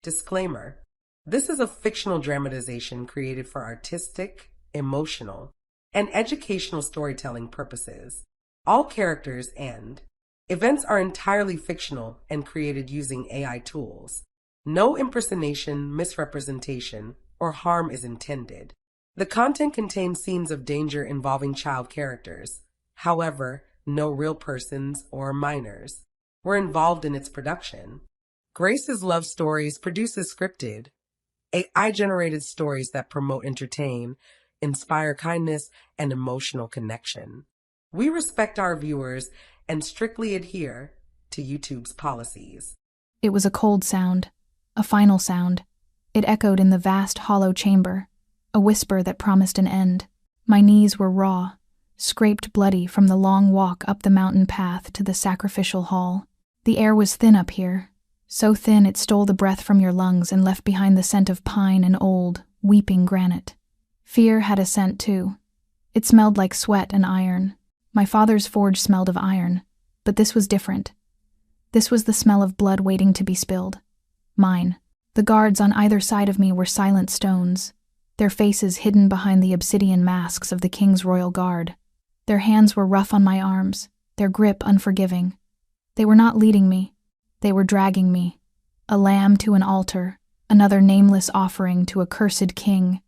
Disclaimer: this is a fictional dramatization created for artistic, emotional, and educational storytelling purposes. All characters and events are entirely fictional and created using AI tools. No impersonation, misrepresentation, or harm is intended. The content contains scenes of danger involving child characters. However, no real persons or minors were involved in its production. Grace's Love Stories produces scripted, AI-generated stories that promote, entertain, inspire kindness, and emotional connection. We respect our viewers and strictly adhere to YouTube's policies. It was a cold sound, a final sound. It echoed in the vast hollow chamber, a whisper that promised an end. My knees were raw, scraped bloody from the long walk up the mountain path to the sacrificial hall. The air was thin up here, so thin it stole the breath from your lungs and left behind the scent of pine and old, weeping granite. Fear had a scent too. It smelled like sweat and iron. My father's forge smelled of iron, but this was different. This was the smell of blood waiting to be spilled. Mine. The guards on either side of me were silent stones, their faces hidden behind the obsidian masks of the king's royal guard. Their hands were rough on my arms, their grip unforgiving. They were not leading me. They were dragging me. A lamb to an altar, another nameless offering to a cursed king.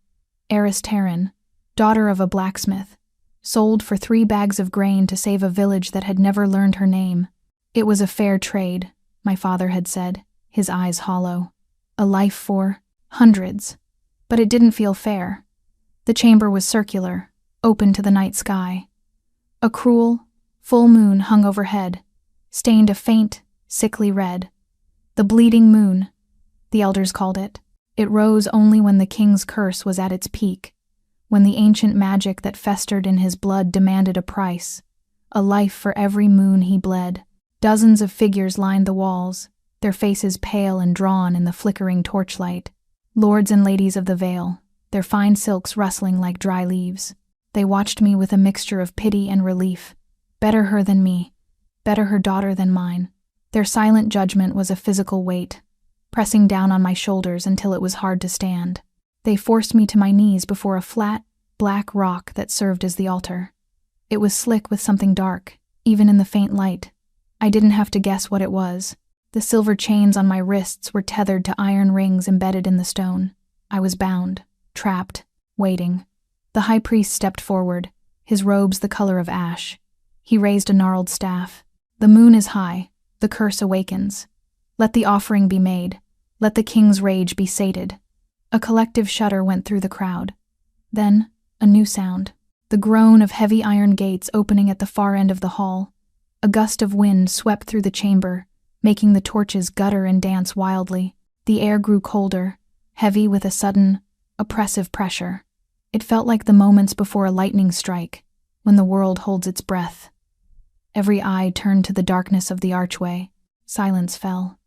Heiress Terran, daughter of a blacksmith, sold for 3 bags of grain to save a village that had never learned her name. It was a fair trade, my father had said, his eyes hollow. A life for hundreds. But it didn't feel fair. The chamber was circular, open to the night sky. A cruel, full moon hung overhead, stained a faint, sickly red. The bleeding moon, the elders called it. It rose only when the king's curse was at its peak, when the ancient magic that festered in his blood demanded a price, a life for every moon he bled. Dozens of figures lined the walls, their faces pale and drawn in the flickering torchlight. Lords and ladies of the Vale, their fine silks rustling like dry leaves. They watched me with a mixture of pity and relief. Better her than me, better her daughter than mine. Their silent judgment was a physical weight, pressing down on my shoulders until it was hard to stand. They forced me to my knees before a flat, black rock that served as the altar. It was slick with something dark, even in the faint light. I didn't have to guess what it was. The silver chains on my wrists were tethered to iron rings embedded in the stone. I was bound, trapped, waiting. The high priest stepped forward, his robes the color of ash. He raised a gnarled staff. The moon is high. The curse awakens. Let the offering be made. Let the king's rage be sated. A collective shudder went through the crowd. Then, a new sound. The groan of heavy iron gates opening at the far end of the hall. A gust of wind swept through the chamber, making the torches gutter and dance wildly. The air grew colder, heavy with a sudden, oppressive pressure. It felt like the moments before a lightning strike, when the world holds its breath. Every eye turned to the darkness of the archway. Silence fell.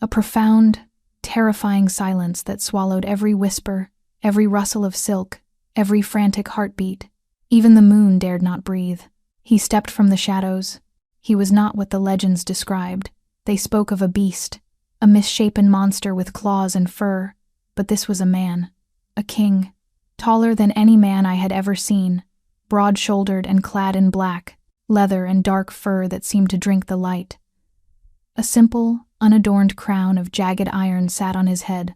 A profound, terrifying silence that swallowed every whisper, every rustle of silk, every frantic heartbeat. Even the moon dared not breathe. He stepped from the shadows. He was not what the legends described. They spoke of a beast, a misshapen monster with claws and fur, but this was a man, a king, taller than any man I had ever seen, broad-shouldered and clad in black, leather and dark fur that seemed to drink the light. A simple, unadorned crown of jagged iron sat on his head,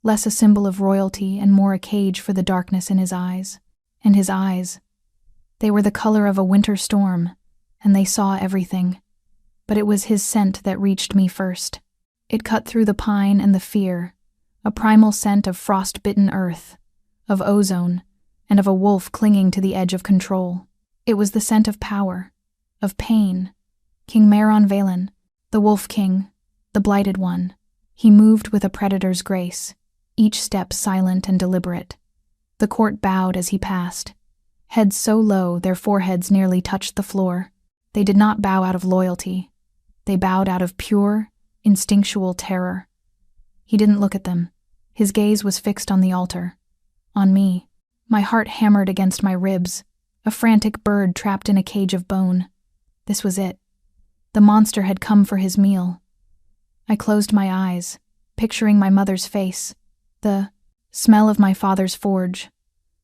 less a symbol of royalty and more a cage for the darkness in his eyes. And his eyes, they were the color of a winter storm, and they saw everything. But it was his scent that reached me first. It cut through the pine and the fear, a primal scent of frost-bitten earth, of ozone, and of a wolf clinging to the edge of control. It was the scent of power, of pain. King Maron Valen, the Wolf King, the Blighted One. He moved with a predator's grace, each step silent and deliberate. The court bowed as he passed, heads so low their foreheads nearly touched the floor. They did not bow out of loyalty. They bowed out of pure, instinctual terror. He didn't look at them. His gaze was fixed on the altar, on me. My heart hammered against my ribs, a frantic bird trapped in a cage of bone. This was it. The monster had come for his meal. I closed my eyes, picturing my mother's face, the smell of my father's forge,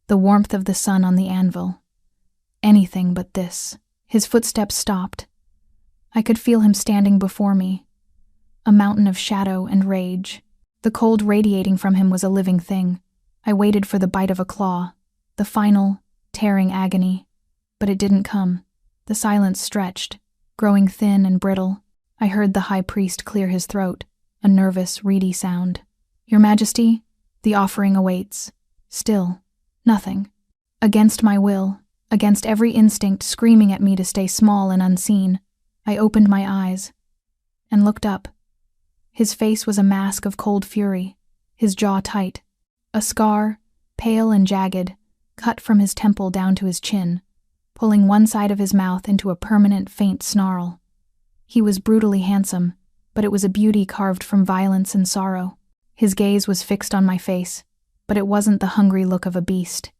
the warmth of the sun on the anvil. Anything but this. His footsteps stopped. I could feel him standing before me, a mountain of shadow and rage. The cold radiating from him was a living thing. I waited for the bite of a claw, the final, tearing agony. But it didn't come. The silence stretched, growing thin and brittle. I heard the high priest clear his throat, a nervous, reedy sound. "Your Majesty, the offering awaits." Still, nothing. Against my will, against every instinct screaming at me to stay small and unseen, I opened my eyes and looked up. His face was a mask of cold fury, his jaw tight. A scar, pale and jagged, cut from his temple down to his chin, pulling one side of his mouth into a permanent, faint snarl. He was brutally handsome, but it was a beauty carved from violence and sorrow. His gaze was fixed on my face, but it wasn't the hungry look of a beast.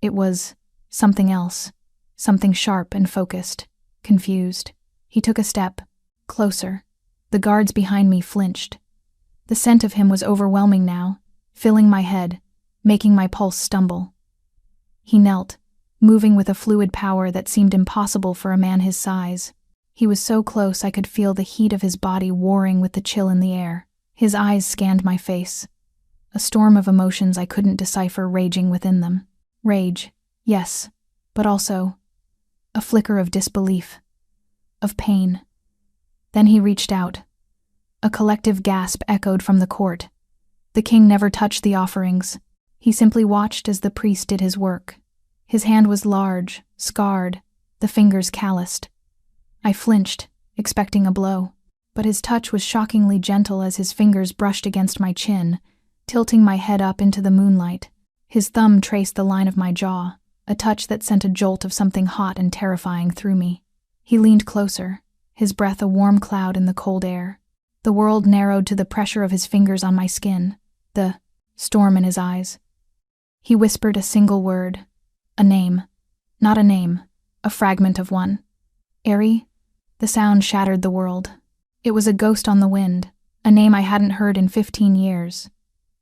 It was something else, something sharp and focused, confused. He took a step, closer. The guards behind me flinched. The scent of him was overwhelming now, filling my head, making my pulse stumble. He knelt, moving with a fluid power that seemed impossible for a man his size. He was so close I could feel the heat of his body warring with the chill in the air. His eyes scanned my face, a storm of emotions I couldn't decipher raging within them. Rage, yes, but also a flicker of disbelief, of pain. Then he reached out. A collective gasp echoed from the court. The king never touched the offerings. He simply watched as the priest did his work. His hand was large, scarred, the fingers calloused. I flinched, expecting a blow, but his touch was shockingly gentle as his fingers brushed against my chin, tilting my head up into the moonlight. His thumb traced the line of my jaw, a touch that sent a jolt of something hot and terrifying through me. He leaned closer, his breath a warm cloud in the cold air. The world narrowed to the pressure of his fingers on my skin, the storm in his eyes. He whispered a single word, a name. Not a name, a fragment of one. Eri? The sound shattered the world. It was a ghost on the wind, a name I hadn't heard in 15 years.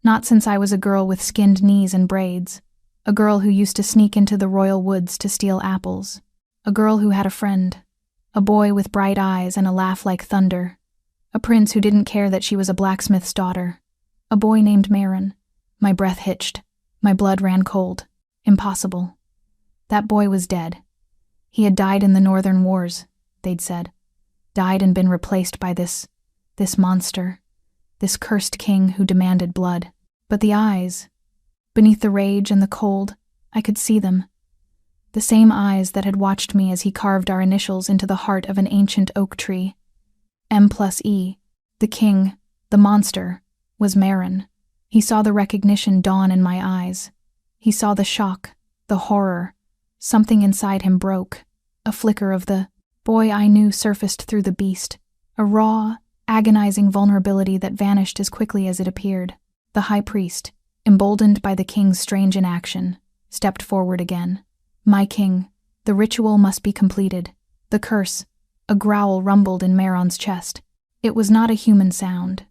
Not since I was a girl with skinned knees and braids, a girl who used to sneak into the royal woods to steal apples, a girl who had a friend, a boy with bright eyes and a laugh like thunder, a prince who didn't care that she was a blacksmith's daughter, a boy named Marin. My breath hitched. My blood ran cold. Impossible. That boy was dead. He had died in the Northern Wars, they'd said. Died and been replaced by this monster, this cursed king who demanded blood. But the eyes, beneath the rage and the cold, I could see them. The same eyes that had watched me as he carved our initials into the heart of an ancient oak tree. M+E, the king, the monster, was Marin. He saw the recognition dawn in my eyes. He saw the shock, the horror. Something inside him broke. A flicker of the boy I knew surfaced through the beast, a raw, agonizing vulnerability that vanished as quickly as it appeared. The high priest, emboldened by the king's strange inaction, stepped forward again. My king, the ritual must be completed. The curse, a growl rumbled in Maron's chest. It was not a human sound.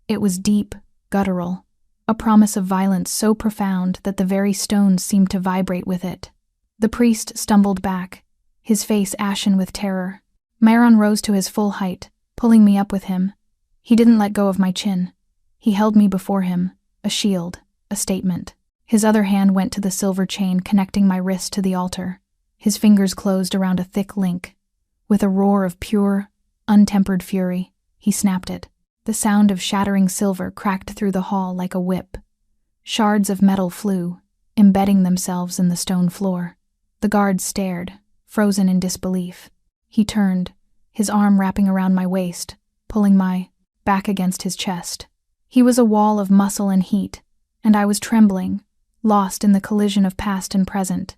It was deep, guttural, a promise of violence so profound that the very stones seemed to vibrate with it. The priest stumbled back, his face ashen with terror. Maron rose to his full height, pulling me up with him. He didn't let go of my chin. He held me before him, a shield, a statement. His other hand went to the silver chain connecting my wrist to the altar. His fingers closed around a thick link. With a roar of pure, untempered fury, he snapped it. The sound of shattering silver cracked through the hall like a whip. Shards of metal flew, embedding themselves in the stone floor. The guards stared, frozen in disbelief. He turned, his arm wrapping around my waist, pulling my back against his chest. He was a wall of muscle and heat, and I was trembling, lost in the collision of past and present.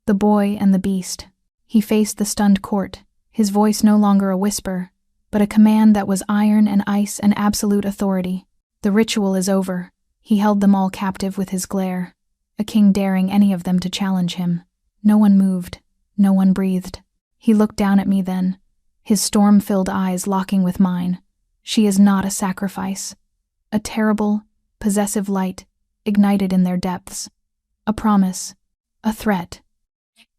The boy and the beast. He faced the stunned court, his voice no longer a whisper, but a command that was iron and ice and absolute authority. The ritual is over. He held them all captive with his glare, a king daring any of them to challenge him. No one moved. No one breathed. He looked down at me then, his storm-filled eyes locking with mine. She is not a sacrifice. a terrible, possessive light ignited in their depths. A promise, a threat.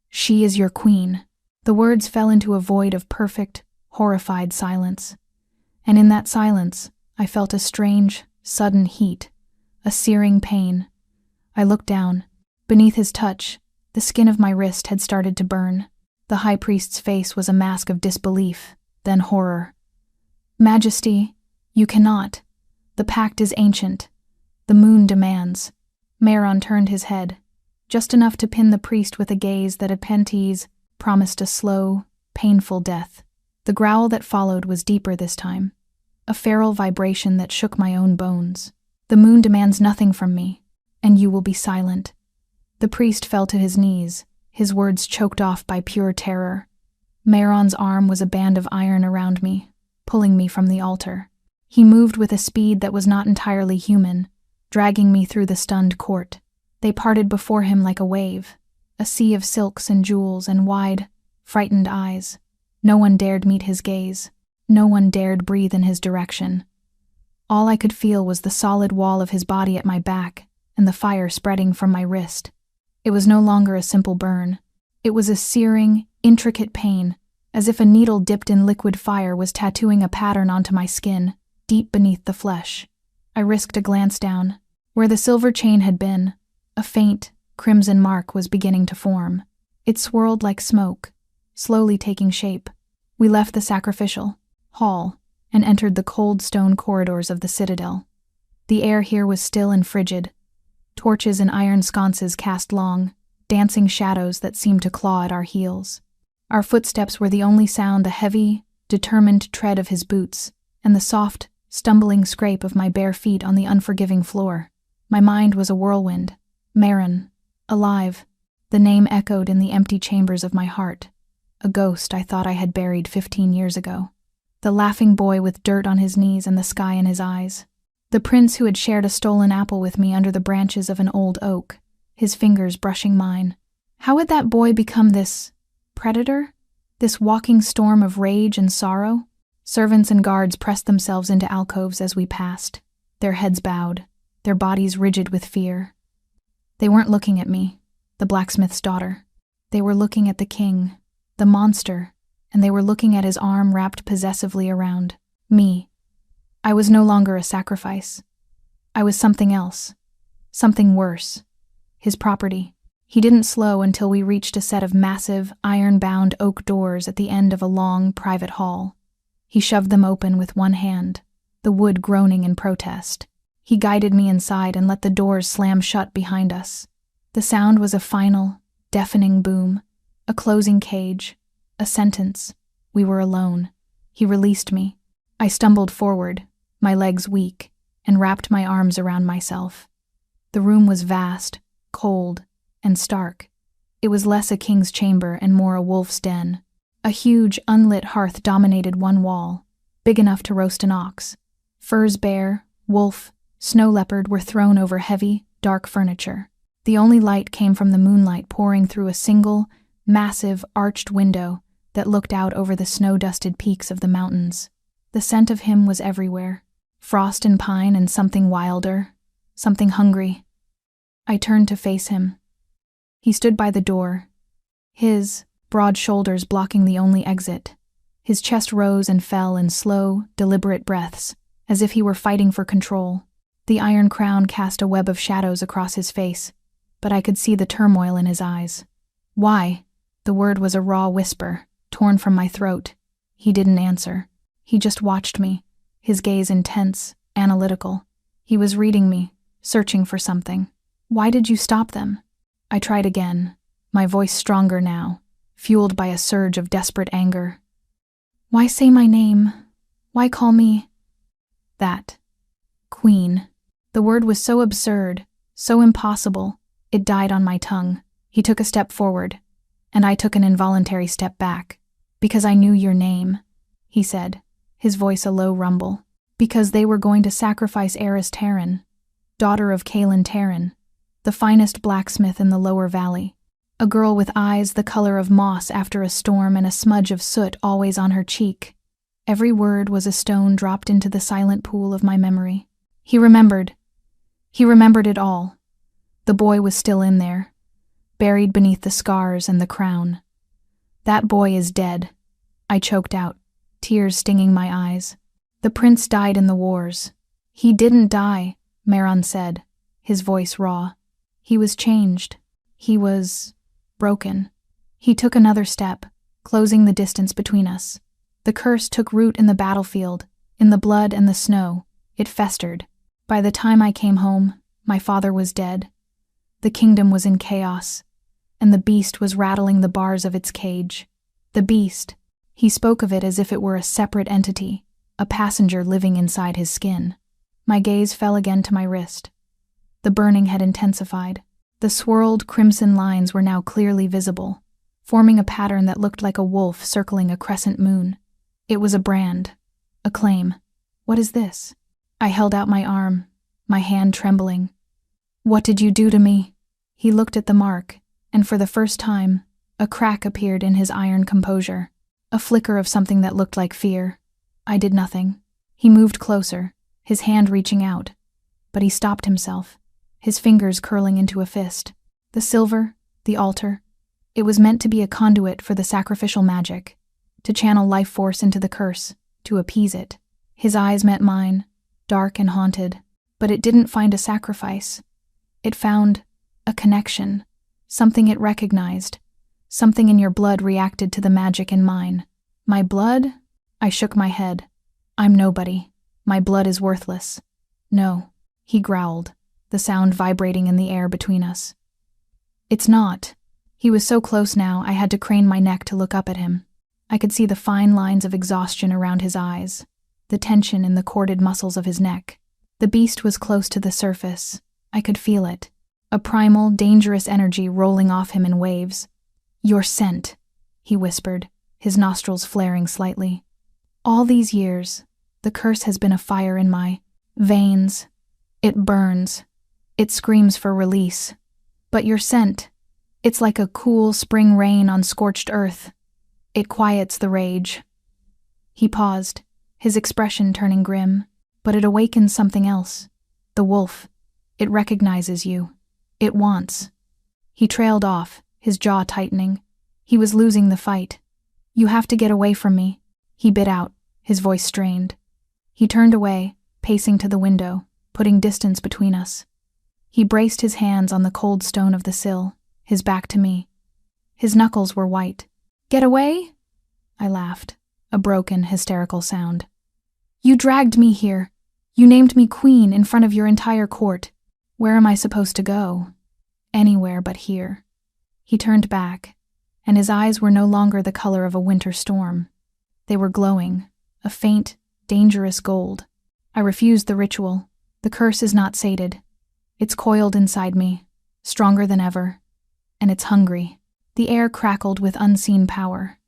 She is your queen. The words fell into a void of perfect, horrified silence. And in that silence, I felt a strange, sudden heat, a searing pain. I looked down. Beneath his touch, the skin of my wrist had started to burn. The high priest's face was a mask of disbelief, then horror. Majesty, you cannot. The pact is ancient. The moon demands. Meron turned his head, just enough to pin the priest with a gaze that Apentes promised a slow, painful death. The growl that followed was deeper this time, a feral vibration that shook my own bones. The moon demands nothing from me, and you will be silent. The priest fell to his knees, his words choked off by pure terror. Meron's arm was a band of iron around me, pulling me from the altar. He moved with a speed that was not entirely human, dragging me through the stunned court. They parted before him like a wave, a sea of silks and jewels and wide, frightened eyes. No one dared meet his gaze. No one dared breathe in his direction. All I could feel was the solid wall of his body at my back and the fire spreading from my wrist. It was no longer a simple burn. It was a searing, intricate pain, as if a needle dipped in liquid fire was tattooing a pattern onto my skin, deep beneath the flesh. I risked a glance down. Where the silver chain had been, a faint, crimson mark was beginning to form. It swirled like smoke, slowly taking shape. We left the sacrificial hall and entered the cold stone corridors of the citadel. The air here was still and frigid. Torches and iron sconces cast long, dancing shadows that seemed to claw at our heels. Our footsteps were the only sound, the heavy, determined tread of his boots, and the soft, stumbling scrape of my bare feet on the unforgiving floor. My mind was a whirlwind. Meron, alive. The name echoed in the empty chambers of my heart. A ghost I thought I had buried 15 years ago. The laughing boy with dirt on his knees and the sky in his eyes. The prince who had shared a stolen apple with me under the branches of an old oak, his fingers brushing mine. How had that boy become this predator? This walking storm of rage and sorrow? Servants and guards pressed themselves into alcoves as we passed, their heads bowed, their bodies rigid with fear. They weren't looking at me, the blacksmith's daughter. They were looking at the king, the monster, and they were looking at his arm wrapped possessively around me. I was no longer a sacrifice. I was something else, something worse. His property. He didn't slow until we reached a set of massive, iron-bound oak doors at the end of a long, private hall. He shoved them open with one hand, the wood groaning in protest. He guided me inside and let the doors slam shut behind us. The sound was a final, deafening boom, a closing cage, a sentence. We were alone. He released me. I stumbled forward, my legs weak, and wrapped my arms around myself. The room was vast, cold, and stark. It was less a king's chamber and more a wolf's den. A huge, unlit hearth dominated one wall, big enough to roast an ox. Furs bear, wolf, snow leopard were thrown over heavy, dark furniture. The only light came from the moonlight pouring through a single, massive, arched window that looked out over the snow-dusted peaks of the mountains. The scent of him was everywhere. Frost and pine and something wilder, something hungry. I turned to face him. He stood by the door, his broad shoulders blocking the only exit. His chest rose and fell in slow, deliberate breaths, as if he were fighting for control. The iron crown cast a web of shadows across his face, but I could see the turmoil in his eyes. Why? The word was a raw whisper, torn from my throat. He didn't answer. He just watched me, his gaze intense, analytical. He was reading me, searching for something. Why did you stop them? I tried again, my voice stronger now, fueled by a surge of desperate anger. Why say my name? Why call me that? Queen. The word was so absurd, so impossible, it died on my tongue. He took a step forward, and I took an involuntary step back. Because I knew your name, he said, his voice a low rumble. Because they were going to sacrifice Eris Terran, daughter of Kaelin Terran, the finest blacksmith in the lower valley. A girl with eyes the color of moss after a storm and a smudge of soot always on her cheek. Every word was a stone dropped into the silent pool of my memory. He remembered. He remembered it all. The boy was still in there, buried beneath the scars and the crown. That boy is dead, I choked out, tears stinging my eyes. The prince died in the wars. He didn't die, Maron said, his voice raw. He was changed. He was broken. He took another step, closing the distance between us. The curse took root in the battlefield, in the blood and the snow. It festered. By the time I came home, my father was dead. The kingdom was in chaos, and the beast was rattling the bars of its cage. The beast. He spoke of it as if it were a separate entity, a passenger living inside his skin. My gaze fell again to my wrist. The burning had intensified. The swirled crimson lines were now clearly visible, forming a pattern that looked like a wolf circling a crescent moon. It was a brand, a claim. What is this? I held out my arm, my hand trembling. What did you do to me? He looked at the mark, and for the first time, a crack appeared in his iron composure, a flicker of something that looked like fear. I did nothing. He moved closer, his hand reaching out, but he stopped himself, his fingers curling into a fist. The silver, the altar, it was meant to be a conduit for the sacrificial magic, to channel life force into the curse, to appease it. His eyes met mine, dark and haunted, but it didn't find a sacrifice. It found a connection, something it recognized. Something in your blood reacted to the magic in mine. My blood? I shook my head. I'm nobody. My blood is worthless. No, he growled, the sound vibrating in the air between us. It's not. He was so close now I had to crane my neck to look up at him. I could see the fine lines of exhaustion around his eyes, the tension in the corded muscles of his neck. The beast was close to the surface. I could feel it, a primal, dangerous energy rolling off him in waves. Your scent, he whispered, his nostrils flaring slightly. All these years, the curse has been a fire in my veins. It burns. It screams for release. But your scent, it's like a cool spring rain on scorched earth. It quiets the rage. He paused, his expression turning grim, but it awakens something else. The wolf. It recognizes you. It wants. He trailed off, his jaw tightening. He was losing the fight. You have to get away from me, he bit out, his voice strained. He turned away, pacing to the window, putting distance between us. He braced his hands on the cold stone of the sill, his back to me. His knuckles were white. Get away? I laughed, a broken, hysterical sound. You dragged me here. You named me queen in front of your entire court. Where am I supposed to go? Anywhere but here. He turned back, and his eyes were no longer the color of a winter storm. They were glowing, a faint, dangerous gold. I refused the ritual. The curse is not sated. It's coiled inside me, stronger than ever, and it's hungry. The air crackled with unseen power.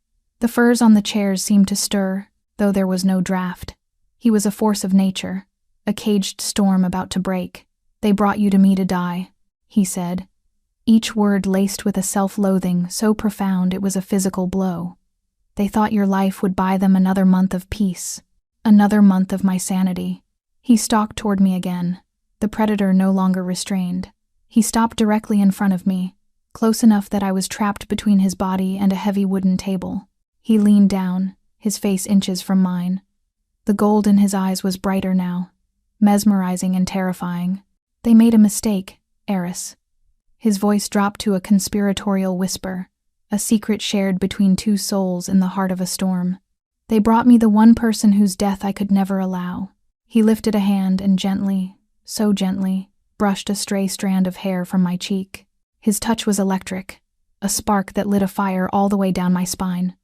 The furs on the chairs seemed to stir, though there was no draft. He was a force of nature, a caged storm about to break. They brought you to me to die, he said, each word laced with a self-loathing so profound it was a physical blow. They thought your life would buy them another month of peace, another month of my sanity. He stalked toward me again, the predator no longer restrained. He stopped directly in front of me, close enough that I was trapped between his body and a heavy wooden table. He leaned down, his face inches from mine. The gold in his eyes was brighter now, mesmerizing and terrifying. They made a mistake, Eris. His voice dropped to a conspiratorial whisper, a secret shared between two souls in the heart of a storm. They brought me the one person whose death I could never allow. He lifted a hand and gently, so gently, brushed a stray strand of hair from my cheek. His touch was electric, a spark that lit a fire all the way down my spine.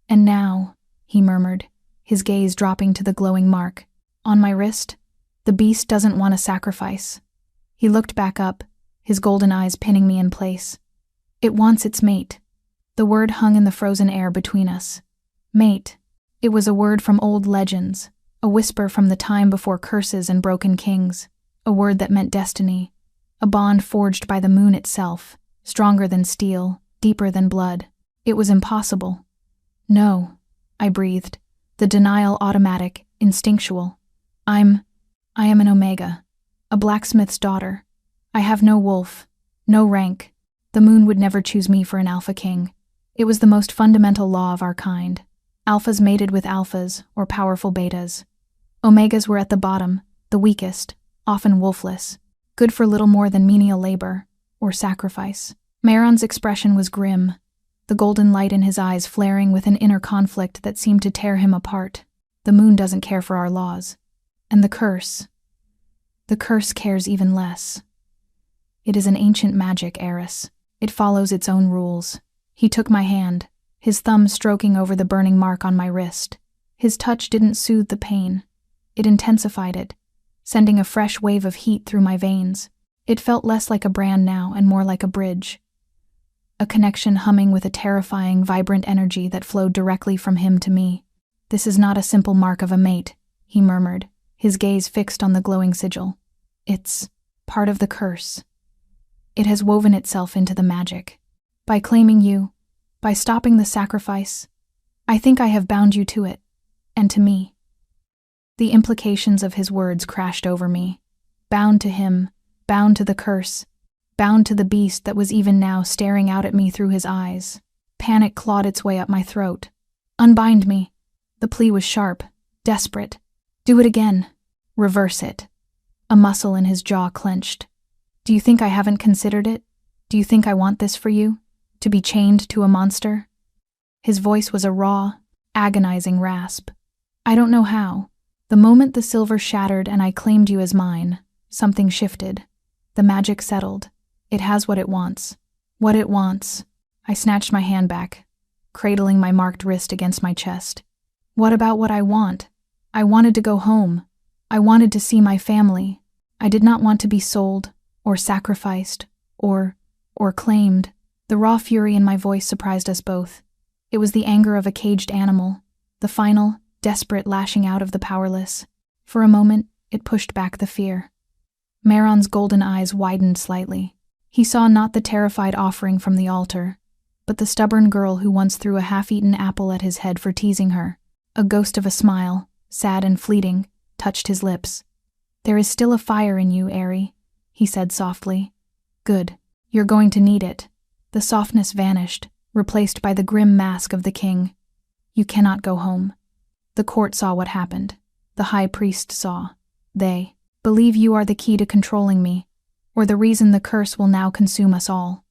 And now, he murmured, his gaze dropping to the glowing mark. On my wrist, the beast doesn't want a sacrifice. He looked back up, his golden eyes pinning me in place. It wants its mate. The word hung in the frozen air between us. Mate. It was a word from old legends, a whisper from the time before curses and broken kings, a word that meant destiny, a bond forged by the moon itself, stronger than steel, deeper than blood. It was impossible. No, I breathed, the denial automatic, instinctual. I am an Omega, A blacksmith's daughter. I have no wolf, no rank. The moon would never choose me for an alpha king. It was the most fundamental law of our kind. Alphas mated with alphas, or powerful betas. Omegas were at the bottom, the weakest, often wolfless, good for little more than menial labor, or sacrifice. Mehron's expression was grim, the golden light in his eyes flaring with an inner conflict that seemed to tear him apart. The moon doesn't care for our laws. And the curse cares even less. It is an ancient magic, Eris. It follows its own rules. He took my hand, his thumb stroking over the burning mark on my wrist. His touch didn't soothe the pain. It intensified it, sending a fresh wave of heat through my veins. It felt less like a brand now and more like a bridge. A connection humming with a terrifying, vibrant energy that flowed directly from him to me. "This is not a simple mark of a mate," he murmured, his gaze fixed on the glowing sigil. "It's part of the curse. It has woven itself into the magic. By claiming you, by stopping the sacrifice, I think I have bound you to it, and to me." The implications of his words crashed over me. Bound to him, bound to the curse, bound to the beast that was even now staring out at me through his eyes. Panic clawed its way up my throat. "Unbind me." The plea was sharp, desperate. "Do it again. Reverse it." A muscle in his jaw clenched. "Do you think I haven't considered it? Do you think I want this for you? To be chained to a monster?" His voice was a raw, agonizing rasp. "I don't know how. The moment the silver shattered and I claimed you as mine, something shifted. The magic settled. It has what it wants. What it wants." I snatched my hand back, cradling my marked wrist against my chest. "What about what I want? I wanted to go home. I wanted to see my family. I did not want to be sold, or sacrificed, or claimed." The raw fury in my voice surprised us both. It was the anger of a caged animal, the final, desperate lashing out of the powerless. For a moment, it pushed back the fear. Mehron's golden eyes widened slightly. He saw not the terrified offering from the altar, but the stubborn girl who once threw a half-eaten apple at his head for teasing her. A ghost of a smile, sad and fleeting, touched his lips. "There is still a fire in you, Eri," he said softly. "Good. You're going to need it." The softness vanished, replaced by the grim mask of the king. "You cannot go home." The court saw what happened. The high priest saw. They believe you are the key to controlling me, or the reason the curse will now consume us all.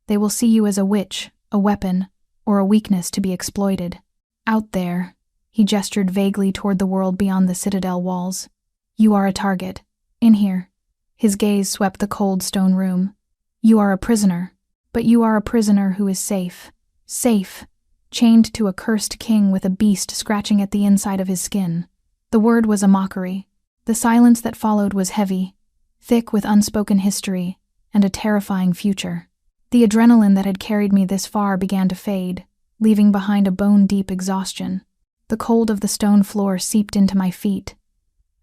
They will see you as a witch, a weapon, or a weakness to be exploited. Out there, he gestured vaguely toward the world beyond the citadel walls. "You are a target. In here." His gaze swept the cold stone room. "You are a prisoner, but you are a prisoner who is safe. Safe. Chained to a cursed king with a beast scratching at the inside of his skin." The word was a mockery. The silence that followed was heavy, thick with unspoken history and a terrifying future. The adrenaline that had carried me this far began to fade, leaving behind a bone-deep exhaustion. The cold of the stone floor seeped into my feet.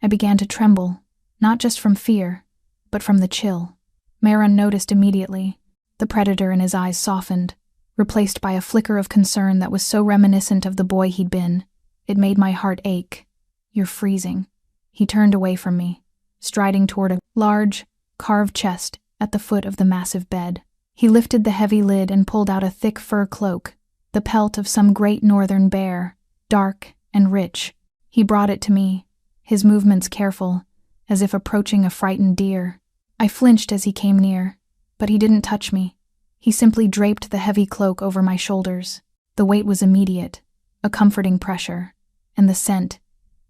I began to tremble, not just from fear, but from the chill. Mehron noticed immediately. The predator in his eyes softened, replaced by a flicker of concern that was so reminiscent of the boy he'd been. It made my heart ache. "You're freezing." He turned away from me, striding toward a large, carved chest at the foot of the massive bed. He lifted the heavy lid and pulled out a thick fur cloak, the pelt of some great northern bear, dark and rich. He brought it to me, his movements careful, as if approaching a frightened deer. I flinched as he came near, but he didn't touch me. He simply draped the heavy cloak over my shoulders. The weight was immediate, a comforting pressure. And the scent,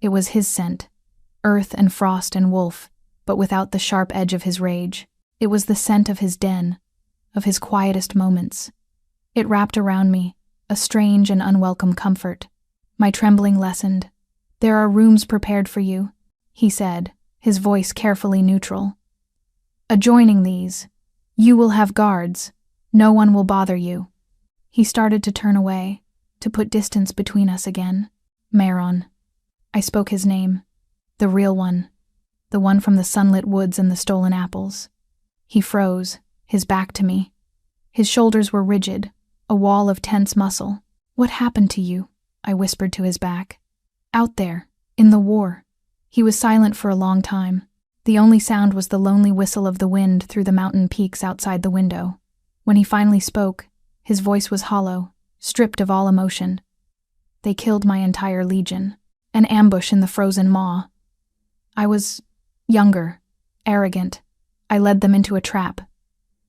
it was his scent. Earth and frost and wolf, but without the sharp edge of his rage. It was the scent of his den, of his quietest moments. It wrapped around me, a strange and unwelcome comfort. My trembling lessened. "There are rooms prepared for you," he said, his voice carefully neutral. "Adjoining these, you will have guards. No one will bother you." He started to turn away, to put distance between us again. "Mehron." I spoke his name. The real one. The one from the sunlit woods and the stolen apples. He froze, his back to me. His shoulders were rigid, a wall of tense muscle. "What happened to you?" I whispered to his back. "Out there, in the war." He was silent for a long time. The only sound was the lonely whistle of the wind through the mountain peaks outside the window. When he finally spoke, his voice was hollow, stripped of all emotion. They killed my entire legion. An ambush in the frozen maw. I was younger, arrogant. I led them into a trap.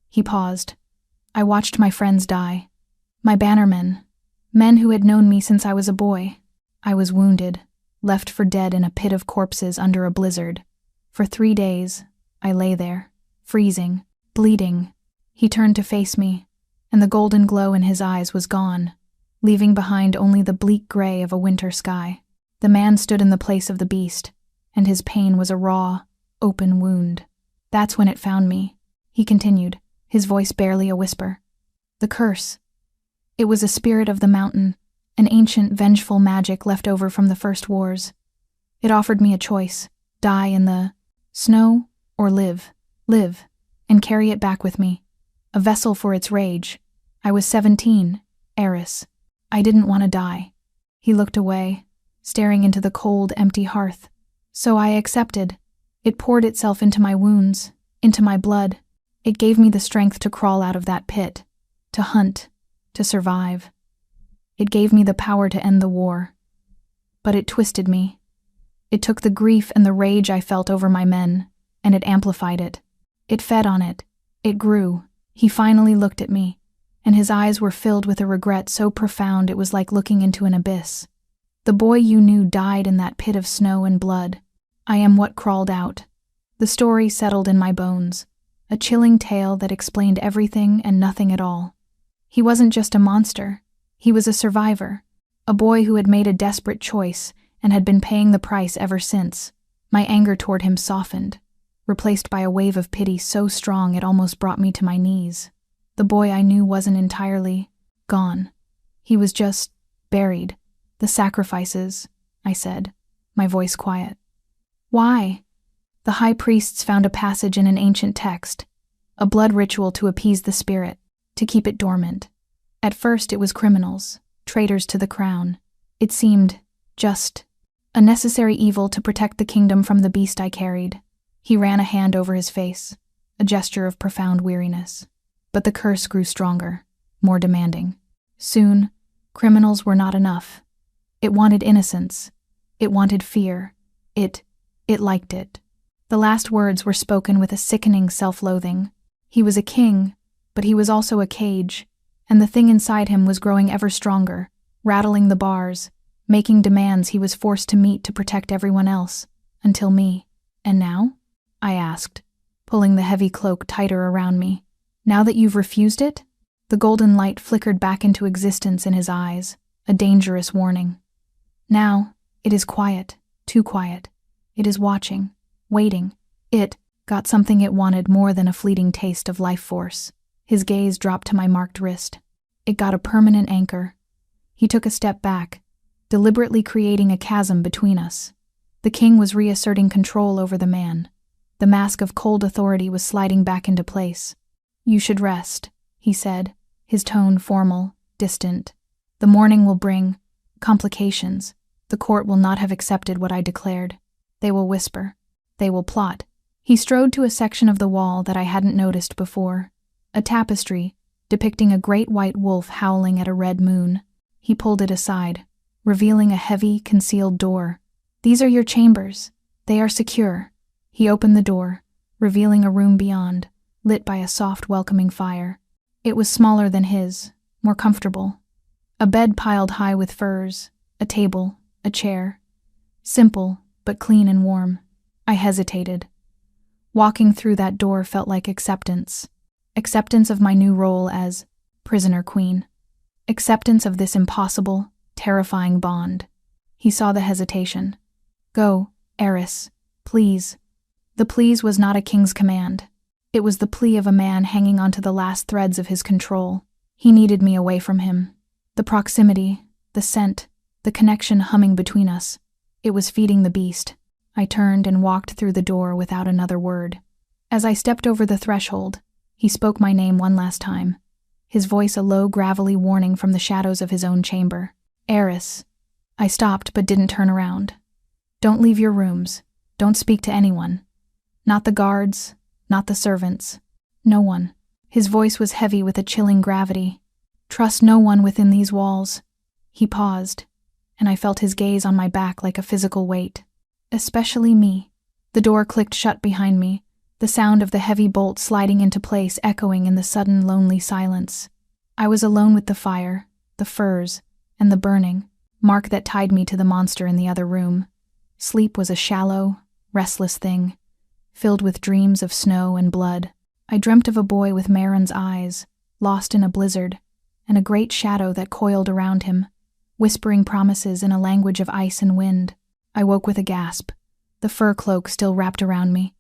He paused. I watched my friends die. My bannermen, men who had known me since I was a boy. I was wounded, left for dead in a pit of corpses under a blizzard. For 3 days, I lay there, freezing, bleeding. He turned to face me, and the golden glow in his eyes was gone, leaving behind only the bleak gray of a winter sky. The man stood in the place of the beast, and his pain was a raw, open wound. That's when it found me, he continued, his voice barely a whisper. The curse. It was a spirit of the mountain, an ancient, vengeful magic left over from the first wars. It offered me a choice, die in the snow or live, and carry it back with me. A vessel for its rage. I was 17, heiress. I didn't want to die. He looked away, staring into the cold, empty hearth. So I accepted. It poured itself into my wounds, into my blood. It gave me the strength to crawl out of that pit, to hunt, to survive. It gave me the power to end the war. But it twisted me. It took the grief and the rage I felt over my men, and it amplified it. It fed on it. It grew. He finally looked at me, and his eyes were filled with a regret so profound it was like looking into an abyss. The boy you knew died in that pit of snow and blood. I am what crawled out. The story settled in my bones, a chilling tale that explained everything and nothing at all. He wasn't just a monster. He was a survivor, a boy who had made a desperate choice and had been paying the price ever since. My anger toward him softened, replaced by a wave of pity so strong it almost brought me to my knees. The boy I knew wasn't entirely gone. He was just buried. The sacrifices, I said, my voice quiet. Why? The high priests found a passage in an ancient text, a blood ritual to appease the spirit, to keep it dormant. At first it was criminals, traitors to the crown. It seemed just a necessary evil to protect the kingdom from the beast I carried. He ran a hand over his face, a gesture of profound weariness. But the curse grew stronger, more demanding. Soon, criminals were not enough. It wanted innocence. It wanted fear. It liked it. The last words were spoken with a sickening self-loathing. He was a king, but he was also a cage, and the thing inside him was growing ever stronger, rattling the bars, making demands he was forced to meet to protect everyone else, until me. And now? I asked, pulling the heavy cloak tighter around me. Now that you've refused it? The golden light flickered back into existence in his eyes, a dangerous warning. Now, it is quiet, too quiet. It is watching, waiting. It got something it wanted more than a fleeting taste of life force. His gaze dropped to my marked wrist. It got a permanent anchor. He took a step back, deliberately creating a chasm between us. The king was reasserting control over the man. The mask of cold authority was sliding back into place. You should rest, he said, his tone formal, distant. The morning will bring complications. The court will not have accepted what I declared. They will whisper. They will plot. He strode to a section of the wall that I hadn't noticed before. A tapestry, depicting a great white wolf howling at a red moon. He pulled it aside, revealing a heavy, concealed door. These are your chambers. They are secure. He opened the door, revealing a room beyond, lit by a soft, welcoming fire. It was smaller than his, more comfortable. A bed piled high with furs, a table, a chair. Simple, but clean and warm. I hesitated. Walking through that door felt like acceptance. Acceptance of my new role as prisoner queen. Acceptance of this impossible, terrifying bond. He saw the hesitation. Go, heiress, please. The please was not a king's command. It was the plea of a man hanging onto the last threads of his control. He needed me away from him. The proximity, the scent, the connection humming between us. It was feeding the beast. I turned and walked through the door without another word. As I stepped over the threshold, he spoke my name one last time, his voice a low, gravelly warning from the shadows of his own chamber. Heiress. I stopped but didn't turn around. Don't leave your rooms. Don't speak to anyone. Not the guards, not the servants. No one. His voice was heavy with a chilling gravity. Trust no one within these walls. He paused, and I felt his gaze on my back like a physical weight. Especially me. The door clicked shut behind me, the sound of the heavy bolt sliding into place echoing in the sudden lonely silence. I was alone with the fire, the furs, and the burning, mark that tied me to the monster in the other room. Sleep was a shallow, restless thing, filled with dreams of snow and blood. I dreamt of a boy with Maron's eyes, lost in a blizzard, and a great shadow that coiled around him, whispering promises in a language of ice and wind. I woke with a gasp, the fur cloak still wrapped around me,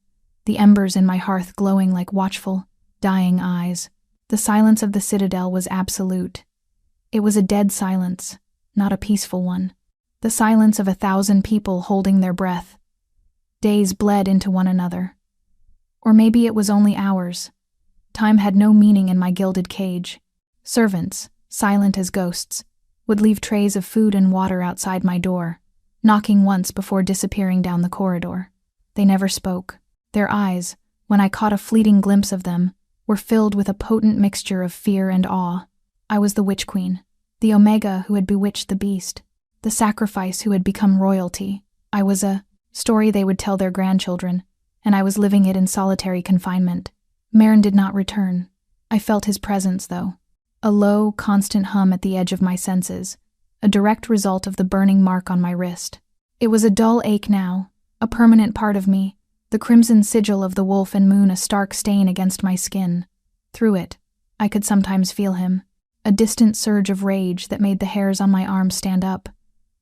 the embers in my hearth glowing like watchful, dying eyes. The silence of the citadel was absolute. It was a dead silence, not a peaceful one. The silence of 1,000 people holding their breath. Days bled into one another. Or maybe it was only hours. Time had no meaning in my gilded cage. Servants, silent as ghosts, would leave trays of food and water outside my door, knocking once before disappearing down the corridor. They never spoke. Their eyes, when I caught a fleeting glimpse of them, were filled with a potent mixture of fear and awe. I was the Witch Queen, the Omega who had bewitched the beast, the sacrifice who had become royalty. I was a story they would tell their grandchildren, and I was living it in solitary confinement. Maron did not return. I felt his presence, though. A low, constant hum at the edge of my senses, a direct result of the burning mark on my wrist. It was a dull ache now, a permanent part of me, the crimson sigil of the wolf and moon a stark stain against my skin. Through it, I could sometimes feel him, a distant surge of rage that made the hairs on my arms stand up,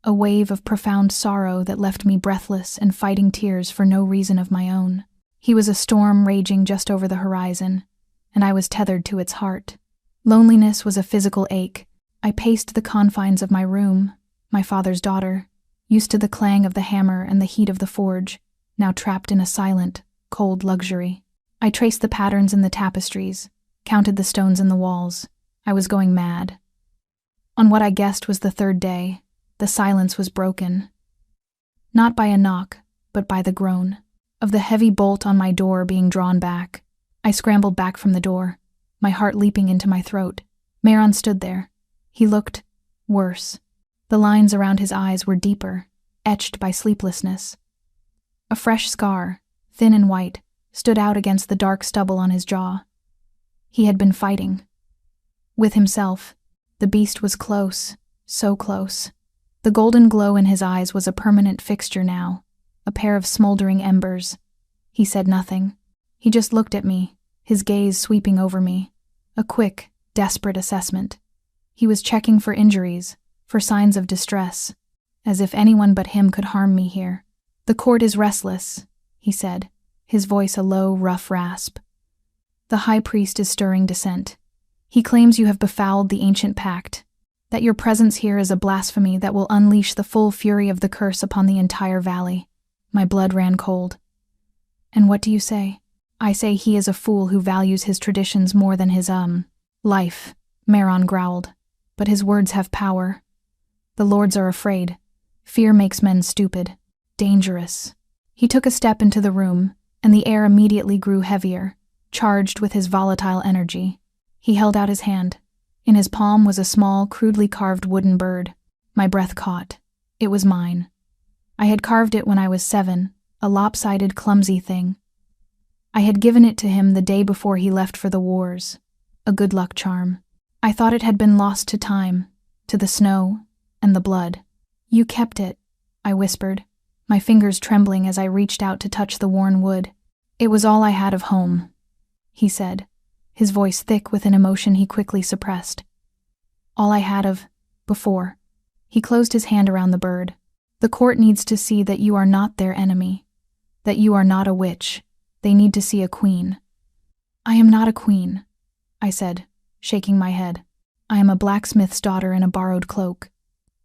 a wave of profound sorrow that left me breathless and fighting tears for no reason of my own. He was a storm raging just over the horizon, and I was tethered to its heart. Loneliness was a physical ache. I paced the confines of my room, my father's daughter, used to the clang of the hammer and the heat of the forge, now trapped in a silent, cold luxury. I traced the patterns in the tapestries, counted the stones in the walls. I was going mad. On what I guessed was the third day, the silence was broken. Not by a knock, but by the groan of the heavy bolt on my door being drawn back. I scrambled back from the door, my heart leaping into my throat. Maron stood there. He looked worse. The lines around his eyes were deeper, etched by sleeplessness. A fresh scar, thin and white, stood out against the dark stubble on his jaw. He had been fighting. With himself. The beast was close, so close. The golden glow in his eyes was a permanent fixture now, a pair of smoldering embers. He said nothing. He just looked at me, his gaze sweeping over me, a quick, desperate assessment. He was checking for injuries, for signs of distress, as if anyone but him could harm me here. "The court is restless," he said, his voice a low, rough rasp. "The high priest is stirring dissent. He claims you have befouled the ancient pact, that your presence here is a blasphemy that will unleash the full fury of the curse upon the entire valley." My blood ran cold. "And what do you say?" "I say he is a fool who values his traditions more than his, life," Maron growled. "But his words have power. The lords are afraid. Fear makes men stupid. Dangerous." He took a step into the room, and the air immediately grew heavier, charged with his volatile energy. He held out his hand. In his palm was a small, crudely carved wooden bird. My breath caught. It was mine. I had carved it when I was 7, a lopsided, clumsy thing. I had given it to him the day before he left for the wars. A good luck charm. I thought it had been lost to time, to the snow, and the blood. "You kept it," I whispered, my fingers trembling as I reached out to touch the worn wood. "It was all I had of home," he said, his voice thick with an emotion he quickly suppressed. "All I had of before." He closed his hand around the bird. "The court needs to see that you are not their enemy, that you are not a witch. They need to see a queen." "I am not a queen," I said, shaking my head. "I am a blacksmith's daughter in a borrowed cloak."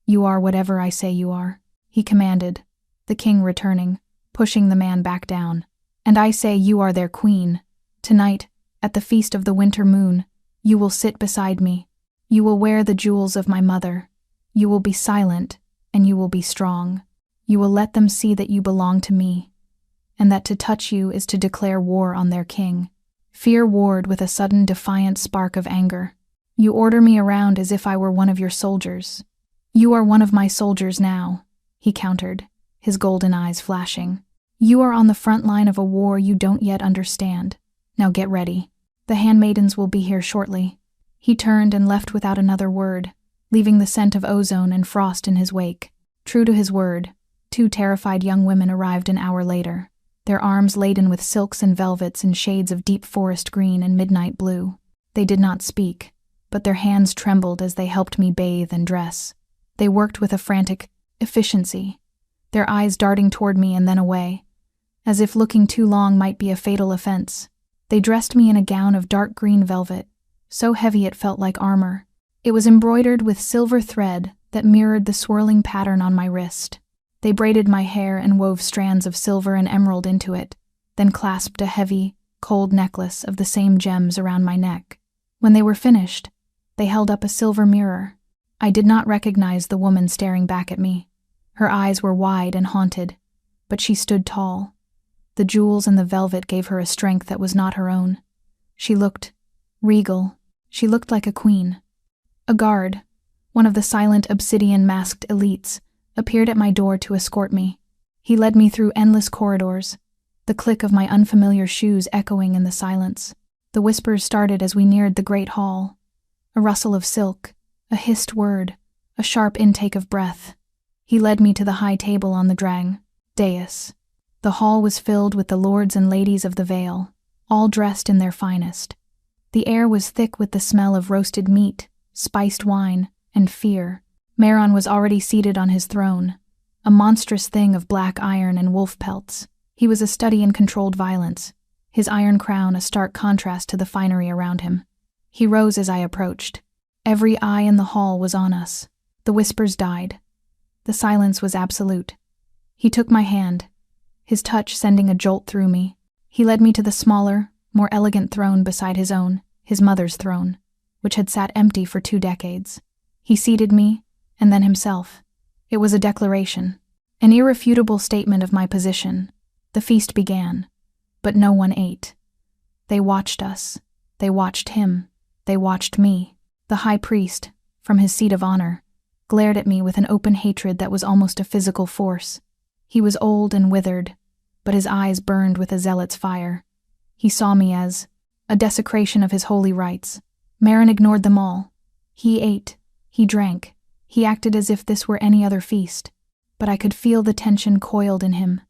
"You are whatever I say you are," he commanded, the king returning, pushing the man back down. "And I say you are their queen. Tonight, at the feast of the winter moon, you will sit beside me. You will wear the jewels of my mother. You will be silent, and you will be strong. You will let them see that you belong to me. and that to touch you is to declare war on their king. Fear warred with a sudden defiant spark of anger. You order me around as if I were one of your soldiers. You are one of my soldiers now, he countered, his golden eyes flashing. You are on the front line of a war you don't yet understand. Now get ready. The handmaidens will be here shortly. He turned and left without another word, leaving the scent of ozone and frost in his wake. True to his word, 2 terrified young women arrived an hour later, their arms laden with silks and velvets in shades of deep forest green and midnight blue. They did not speak, but their hands trembled as they helped me bathe and dress. They worked with a frantic efficiency, their eyes darting toward me and then away, as if looking too long might be a fatal offense. They dressed me in a gown of dark green velvet, so heavy it felt like armor. It was embroidered with silver thread that mirrored the swirling pattern on my wrist. They braided my hair and wove strands of silver and emerald into it, then clasped a heavy, cold necklace of the same gems around my neck. When they were finished, they held up a silver mirror. I did not recognize the woman staring back at me. Her eyes were wide and haunted, but she stood tall. The jewels and the velvet gave her a strength that was not her own. She looked regal. She looked like a queen. A guard, one of the silent obsidian-masked elites, appeared at my door to escort me. He led me through endless corridors, the click of my unfamiliar shoes echoing in the silence. The whispers started as we neared the great hall. A rustle of silk, a hissed word, a sharp intake of breath. He led me to the high table on the dais. The hall was filled with the lords and ladies of the Vale, all dressed in their finest. The air was thick with the smell of roasted meat, spiced wine, and fear. Meron was already seated on his throne, a monstrous thing of black iron and wolf pelts. He was a study in controlled violence, his iron crown a stark contrast to the finery around him. He rose as I approached. Every eye in the hall was on us. The whispers died. The silence was absolute. He took my hand, his touch sending a jolt through me. He led me to the smaller, more elegant throne beside his own, his mother's throne, which had sat empty for 2 decades. He seated me, and then himself. It was a declaration, an irrefutable statement of my position. The feast began, but no one ate. They watched us. They watched him. They watched me. The high priest, from his seat of honor, glared at me with an open hatred that was almost a physical force. He was old and withered, but his eyes burned with a zealot's fire. He saw me as a desecration of his holy rites. Meron ignored them all. He ate. He drank. He acted as if this were any other feast. But I could feel the tension coiled in him,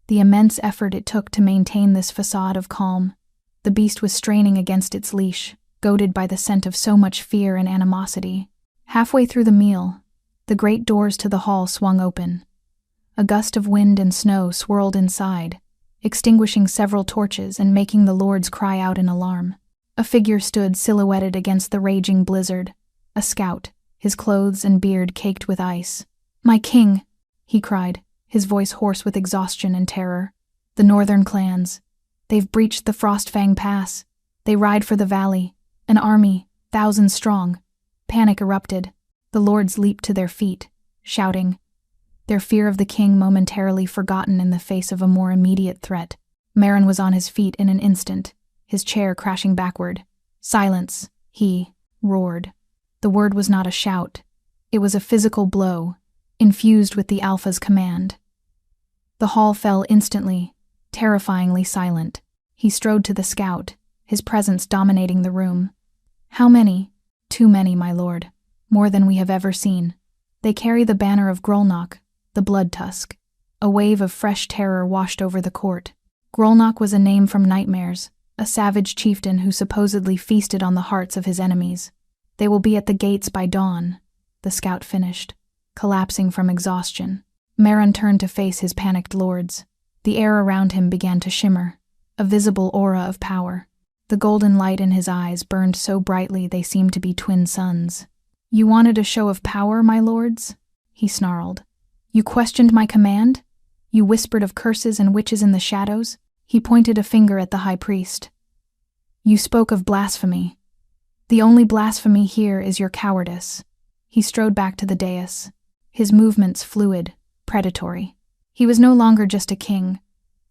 the immense effort it took to maintain this facade of calm. The beast was straining against its leash, goaded by the scent of so much fear and animosity. Halfway through the meal, the great doors to the hall swung open. A gust of wind and snow swirled inside, extinguishing several torches and making the lords cry out in alarm. A figure stood silhouetted against the raging blizzard, a scout, his clothes and beard caked with ice. "My king," he cried, his voice hoarse with exhaustion and terror. "The northern clans. They've breached the Frostfang Pass. They ride for the valley. An army, thousands strong." Panic erupted. The lords leaped to their feet, shouting, their fear of the king momentarily forgotten in the face of a more immediate threat. Meron was on his feet in an instant, his chair crashing backward. "Silence," he roared. The word was not a shout. It was a physical blow, infused with the Alpha's command. The hall fell instantly, terrifyingly silent. He strode to the scout, his presence dominating the room. "How many?" "Too many, my lord. More than we have ever seen. They carry the banner of Grolnok, the Blood Tusk." A wave of fresh terror washed over the court. Grolnok was a name from nightmares, a savage chieftain who supposedly feasted on the hearts of his enemies. "They will be at the gates by dawn," the scout finished, collapsing from exhaustion. Meron turned to face his panicked lords. The air around him began to shimmer, a visible aura of power. The golden light in his eyes burned so brightly they seemed to be twin suns. "You wanted a show of power, my lords?" he snarled. "You questioned my command? You whispered of curses and witches in the shadows?" He pointed a finger at the high priest. "You spoke of blasphemy. The only blasphemy here is your cowardice." He strode back to the dais, his movements fluid, predatory. He was no longer just a king.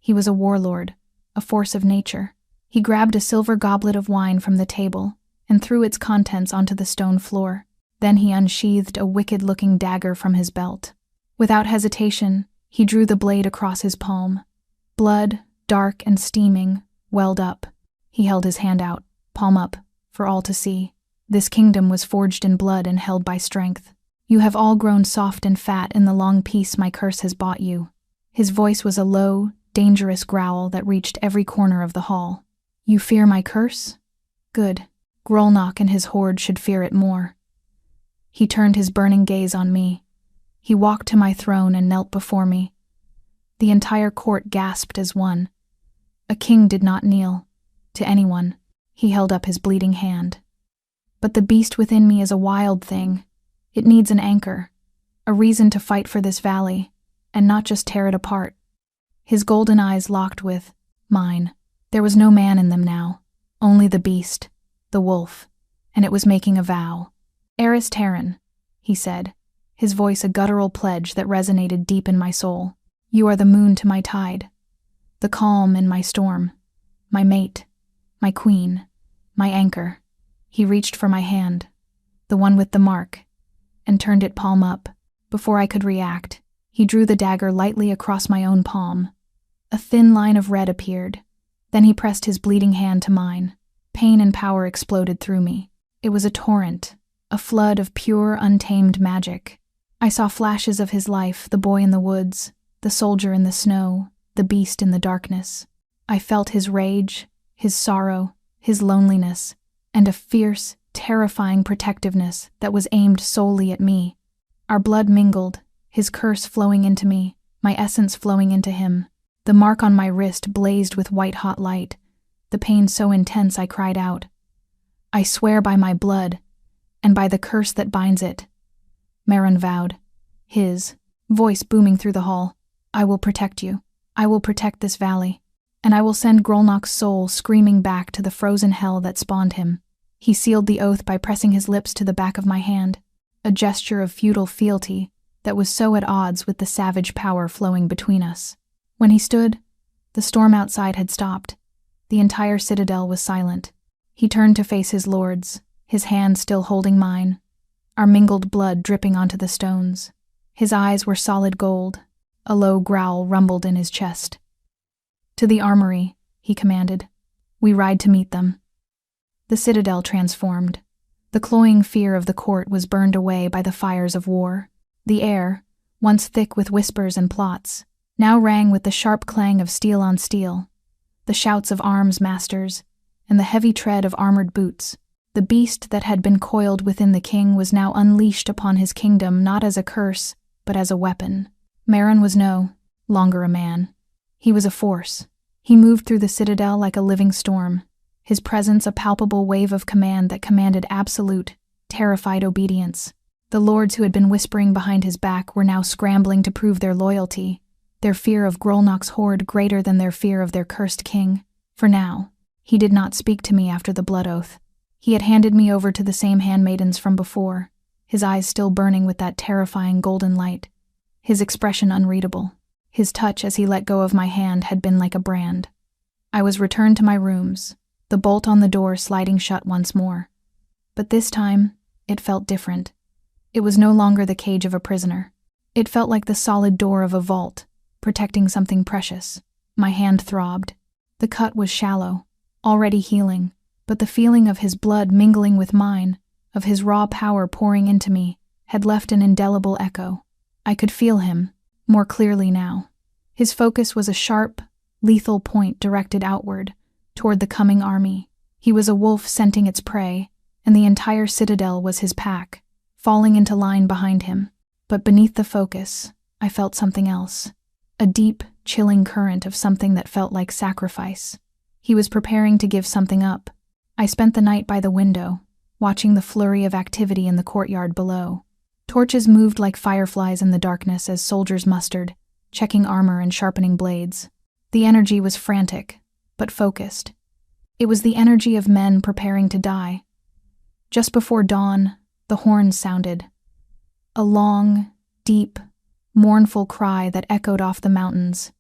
He was a warlord, a force of nature. He grabbed a silver goblet of wine from the table and threw its contents onto the stone floor. Then he unsheathed a wicked-looking dagger from his belt. Without hesitation, he drew the blade across his palm. Blood, dark and steaming, welled up. He held his hand out, palm up, for all to see. This kingdom was forged in blood and held by strength. You have all grown soft and fat in the long peace my curse has bought you. His voice was a low, dangerous growl that reached every corner of the hall. You fear my curse? Good. Grolnok and his horde should fear it more. He turned his burning gaze on me. He walked to my throne and knelt before me. The entire court gasped as one. A king did not kneel. To anyone. He held up his bleeding hand. But the beast within me is a wild thing. It needs an anchor, a reason to fight for this valley, and not just tear it apart. His golden eyes locked with mine. There was no man in them now, only the beast, the wolf, and it was making a vow. Eris Terran, he said, his voice a guttural pledge that resonated deep in my soul. You are the moon to my tide, the calm in my storm, my mate, my queen, my anchor. He reached for my hand, the one with the mark, and turned it palm up. Before I could react, he drew the dagger lightly across my own palm. A thin line of red appeared. Then he pressed his bleeding hand to mine. Pain and power exploded through me. It was a torrent, a flood of pure, untamed magic. I saw flashes of his life, the boy in the woods, the soldier in the snow, the beast in the darkness. I felt his rage, his sorrow, his loneliness, and a fierce, terrifying protectiveness that was aimed solely at me. Our blood mingled, his curse flowing into me, my essence flowing into him. The mark on my wrist blazed with white-hot light, the pain so intense I cried out. I swear by my blood, and by the curse that binds it. Marin vowed, his voice booming through the hall. I will protect you. I will protect this valley, and I will send Grolnok's soul screaming back to the frozen hell that spawned him. He sealed the oath by pressing his lips to the back of my hand, a gesture of feudal fealty that was so at odds with the savage power flowing between us. When he stood, the storm outside had stopped. The entire citadel was silent. He turned to face his lords, his hand still holding mine, our mingled blood dripping onto the stones. His eyes were solid gold. A low growl rumbled in his chest. To the armory, he commanded. We ride to meet them. The citadel transformed. The cloying fear of the court was burned away by the fires of war. The air, once thick with whispers and plots, now rang with the sharp clang of steel on steel, the shouts of arms masters, and the heavy tread of armored boots. The beast that had been coiled within the king was now unleashed upon his kingdom not as a curse, but as a weapon. Marin was no longer a man. He was a force. He moved through the citadel like a living storm, his presence a palpable wave of command that commanded absolute, terrified obedience. The lords who had been whispering behind his back were now scrambling to prove their loyalty, their fear of Grolnok's horde greater than their fear of their cursed king. For now, he did not speak to me after the blood oath. He had handed me over to the same handmaidens from before, his eyes still burning with that terrifying golden light, his expression unreadable. His touch as he let go of my hand had been like a brand. I was returned to my rooms, the bolt on the door sliding shut once more. But this time, it felt different. It was no longer the cage of a prisoner. It felt like the solid door of a vault, protecting something precious. My hand throbbed. The cut was shallow, already healing, but the feeling of his blood mingling with mine, of his raw power pouring into me, had left an indelible echo. I could feel him, more clearly now. His focus was a sharp, lethal point directed outward, toward the coming army. He was a wolf scenting its prey, and the entire citadel was his pack, falling into line behind him. But beneath the focus, I felt something else. A deep, chilling current of something that felt like sacrifice. He was preparing to give something up. I spent the night by the window, watching the flurry of activity in the courtyard below. Torches moved like fireflies in the darkness as soldiers mustered, checking armor and sharpening blades. The energy was frantic, but focused. It was the energy of men preparing to die. Just before dawn, the horns sounded. A long, deep, mournful cry that echoed off the mountains.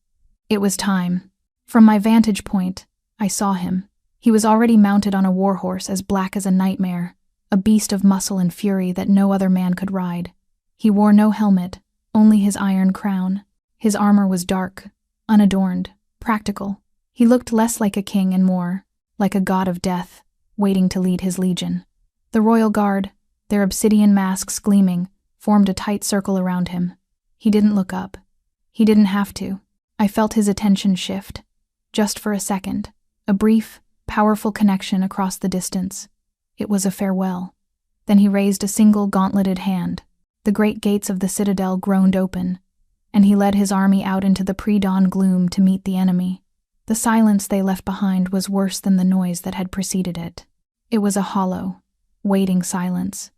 It was time. From my vantage point, I saw him. He was already mounted on a warhorse as black as a nightmare, a beast of muscle and fury that no other man could ride. He wore no helmet, only his iron crown. His armor was dark, unadorned, practical. He looked less like a king and more like a god of death, waiting to lead his legion. The royal guard, their obsidian masks gleaming, formed a tight circle around him. He didn't look up. He didn't have to. I felt his attention shift. Just for a second. A brief, powerful connection across the distance. It was a farewell. Then he raised a single gauntleted hand. The great gates of the citadel groaned open, and he led his army out into the pre-dawn gloom to meet the enemy. The silence they left behind was worse than the noise that had preceded it. It was a hollow, waiting silence.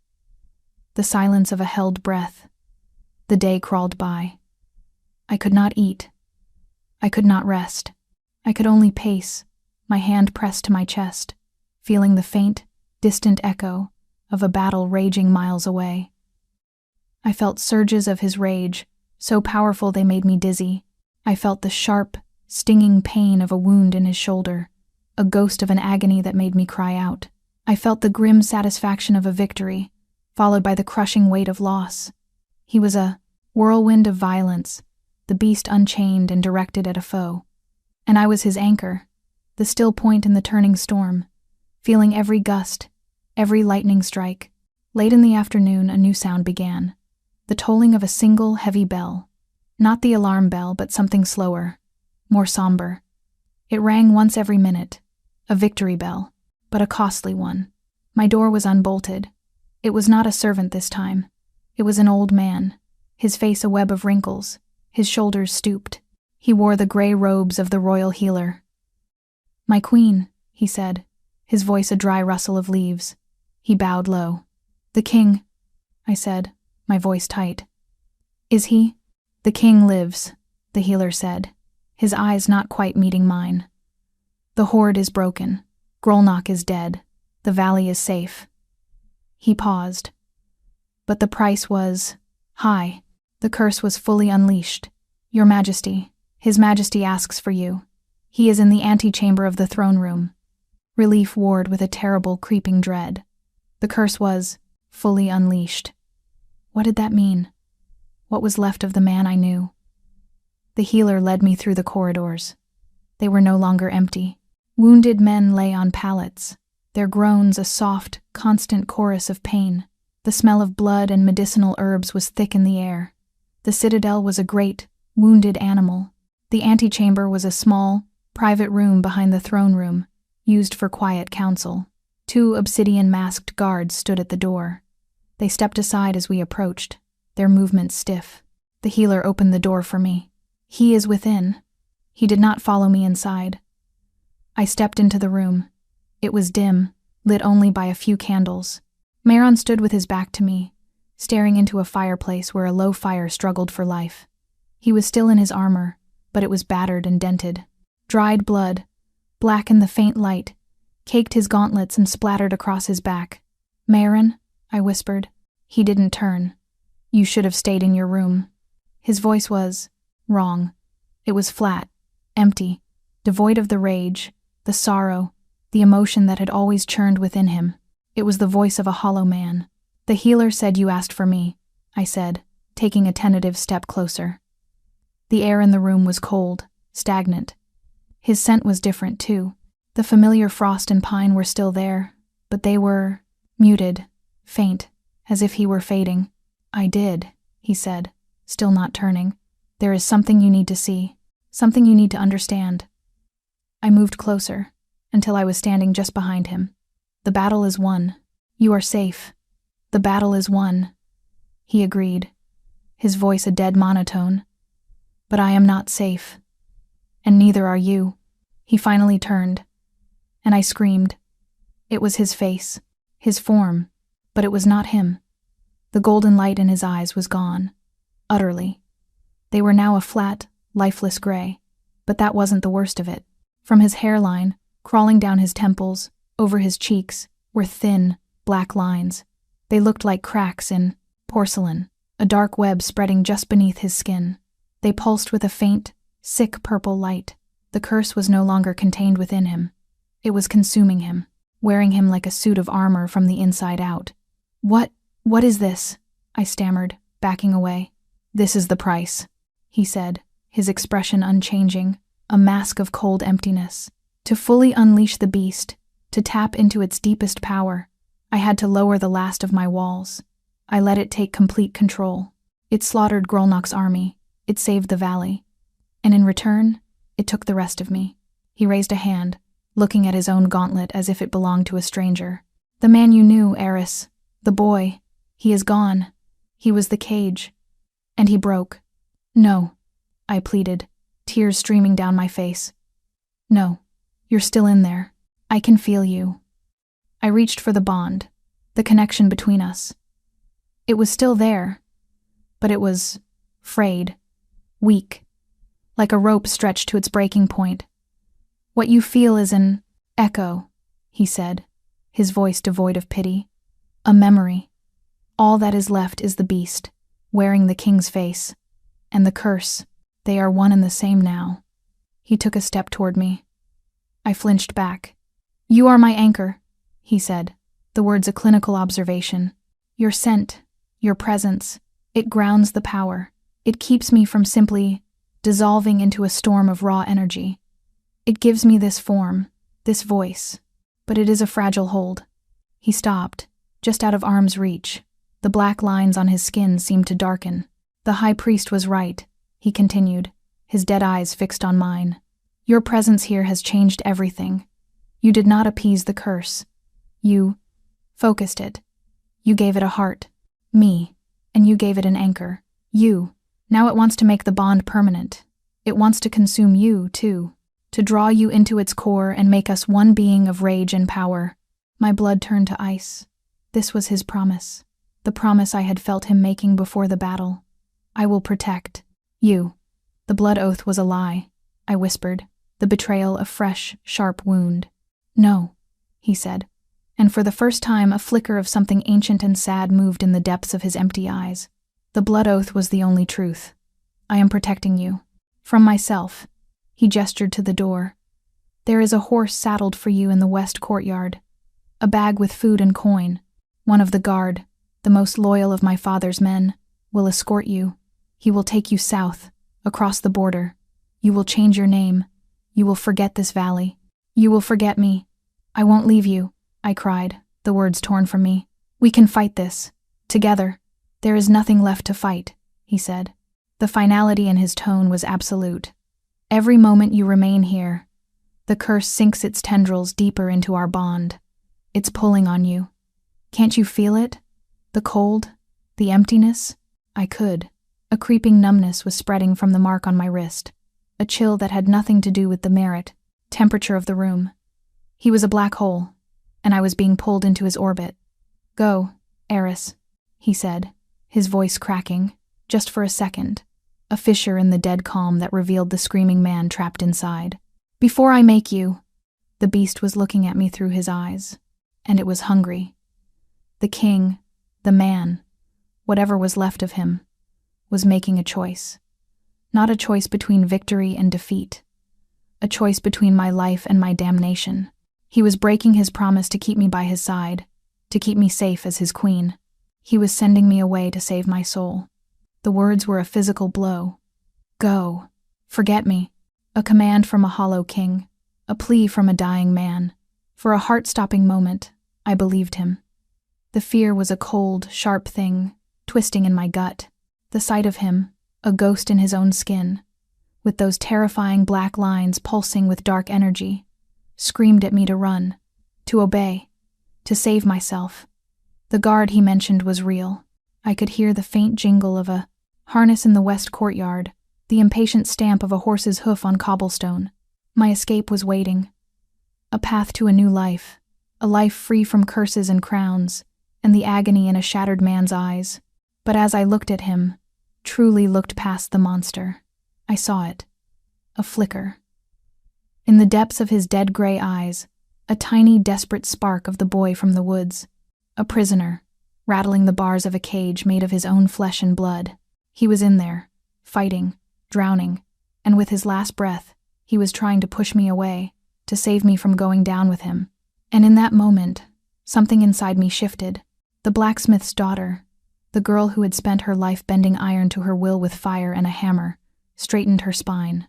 The silence of a held breath. The day crawled by. I could not eat. I could not rest. I could only pace, my hand pressed to my chest, feeling the faint, distant echo of a battle raging miles away. I felt surges of his rage, so powerful they made me dizzy. I felt the sharp, stinging pain of a wound in his shoulder, a ghost of an agony that made me cry out. I felt the grim satisfaction of a victory, followed by the crushing weight of loss. He was a whirlwind of violence, the beast unchained and directed at a foe. And I was his anchor, the still point in the turning storm, feeling every gust, every lightning strike. Late in the afternoon, a new sound began. The tolling of a single heavy bell. Not the alarm bell, but something slower, more somber. It rang once every minute, a victory bell, but a costly one. My door was unbolted. It was not a servant this time. It was an old man, his face a web of wrinkles, his shoulders stooped. He wore the gray robes of the royal healer. "My queen," he said, his voice a dry rustle of leaves. He bowed low. "The king," I said, my voice tight. "Is he?" "The king lives," the healer said, his eyes not quite meeting mine. "The horde is broken. Grolnok is dead. The valley is safe." He paused. But the price was high. The curse was fully unleashed. "Your Majesty, His Majesty asks for you. He is in the antechamber of the throne room." Relief warred with a terrible, creeping dread. The curse was fully unleashed. What did that mean? What was left of the man I knew? The healer led me through the corridors. They were no longer empty. Wounded men lay on pallets, their groans a soft, constant chorus of pain. The smell of blood and medicinal herbs was thick in the air. The citadel was a great, wounded animal. The antechamber was a small, private room behind the throne room, used for quiet council. 2 obsidian-masked guards stood at the door. They stepped aside as we approached, their movements stiff. The healer opened the door for me. "He is within." He did not follow me inside. I stepped into the room. It was dim, lit only by a few candles. Mayron stood with his back to me, staring into a fireplace where a low fire struggled for life. He was still in his armor, but it was battered and dented. Dried blood, black in the faint light, caked his gauntlets and splattered across his back. "Mayron," I whispered. He didn't turn. "You should have stayed in your room." His voice was wrong. It was flat, empty, devoid of the rage, the sorrow, the emotion that had always churned within him. It was the voice of a hollow man. "The healer said you asked for me," I said, taking a tentative step closer. The air in the room was cold, stagnant. His scent was different, too. The familiar frost and pine were still there, but they were muted, faint, as if he were fading. "I did," he said, still not turning. "There is something you need to see, something you need to understand." I moved closer, until I was standing just behind him. "The battle is won. You are safe. The battle is won," he agreed, his voice a dead monotone. "But I am not safe. And neither are you." He finally turned, and I screamed. It was his face, his form, but it was not him. The golden light in his eyes was gone, utterly. They were now a flat, lifeless gray, but that wasn't the worst of it. From his hairline, crawling down his temples, over his cheeks, were thin, black lines. They looked like cracks in porcelain, a dark web spreading just beneath his skin. They pulsed with a faint, sick purple light. The curse was no longer contained within him. It was consuming him, wearing him like a suit of armor from the inside out. What is this? I stammered, backing away. This is the price, he said, his expression unchanging, a mask of cold emptiness. To fully unleash the beast, to tap into its deepest power, I had to lower the last of my walls. I let it take complete control. It slaughtered Grolnok's army. It saved the valley. And in return, it took the rest of me. He raised a hand, looking at his own gauntlet as if it belonged to a stranger. The man you knew, Eris. The boy. He is gone. He was the cage. And he broke. No, I pleaded, tears streaming down my face. No, you're still in there. I can feel you. I reached for the bond, the connection between us. It was still there, but it was frayed, weak, like a rope stretched to its breaking point. What you feel is an echo, he said, his voice devoid of pity. A memory. All that is left is the beast, wearing the king's face, and the curse. They are one and the same now. He took a step toward me. I flinched back. You are my anchor, he said, the words a clinical observation. Your scent, your presence, it grounds the power. It keeps me from simply dissolving into a storm of raw energy. It gives me this form, this voice, but it is a fragile hold. He stopped, just out of arm's reach. The black lines on his skin seemed to darken. The high priest was right, he continued, his dead eyes fixed on mine. Your presence here has changed everything. You did not appease the curse. You focused it. You gave it a heart. Me. And you gave it an anchor. You. Now it wants to make the bond permanent. It wants to consume you, too. To draw you into its core and make us one being of rage and power. My blood turned to ice. This was his promise. The promise I had felt him making before the battle. I will protect you. The blood oath was a lie, I whispered, the betrayal a fresh, sharp wound. No, he said, and for the first time a flicker of something ancient and sad moved in the depths of his empty eyes. The blood oath was the only truth. I am protecting you. From myself. He gestured to the door. There is a horse saddled for you in the west courtyard. A bag with food and coin. One of the guard, the most loyal of my father's men, will escort you. He will take you south, across the border. You will change your name. You will forget this valley. You will forget me. I won't leave you, I cried, the words torn from me. We can fight this. Together. There is nothing left to fight, he said. The finality in his tone was absolute. Every moment you remain here, the curse sinks its tendrils deeper into our bond. It's pulling on you. Can't you feel it? The cold? The emptiness? I could. A creeping numbness was spreading from the mark on my wrist. A chill that had nothing to do with the merit, temperature of the room. He was a black hole, and I was being pulled into his orbit. Go, Eris, he said, his voice cracking, just for a second, a fissure in the dead calm that revealed the screaming man trapped inside. Before I make you, the beast was looking at me through his eyes, and it was hungry. The king, the man, whatever was left of him, was making a choice. Not a choice between victory and defeat, a choice between my life and my damnation. He was breaking his promise to keep me by his side, to keep me safe as his queen. He was sending me away to save my soul. The words were a physical blow. Go. Forget me. A command from a hollow king. A plea from a dying man. For a heart-stopping moment, I believed him. The fear was a cold, sharp thing, twisting in my gut. The sight of him, a ghost in his own skin, with those terrifying black lines pulsing with dark energy, screamed at me to run, to obey, to save myself. The guard he mentioned was real. I could hear the faint jingle of a harness in the west courtyard, the impatient stamp of a horse's hoof on cobblestone. My escape was waiting. A path to a new life, a life free from curses and crowns, and the agony in a shattered man's eyes. But as I looked at him, truly looked past the monster, I saw it. A flicker. In the depths of his dead gray eyes, a tiny, desperate spark of the boy from the woods. A prisoner, rattling the bars of a cage made of his own flesh and blood. He was in there, fighting, drowning, and with his last breath, He was trying to push me away, to save me from going down with him. And in that moment, something inside me shifted. The blacksmith's daughter, the girl who had spent her life bending iron to her will with fire and a hammer, straightened her spine.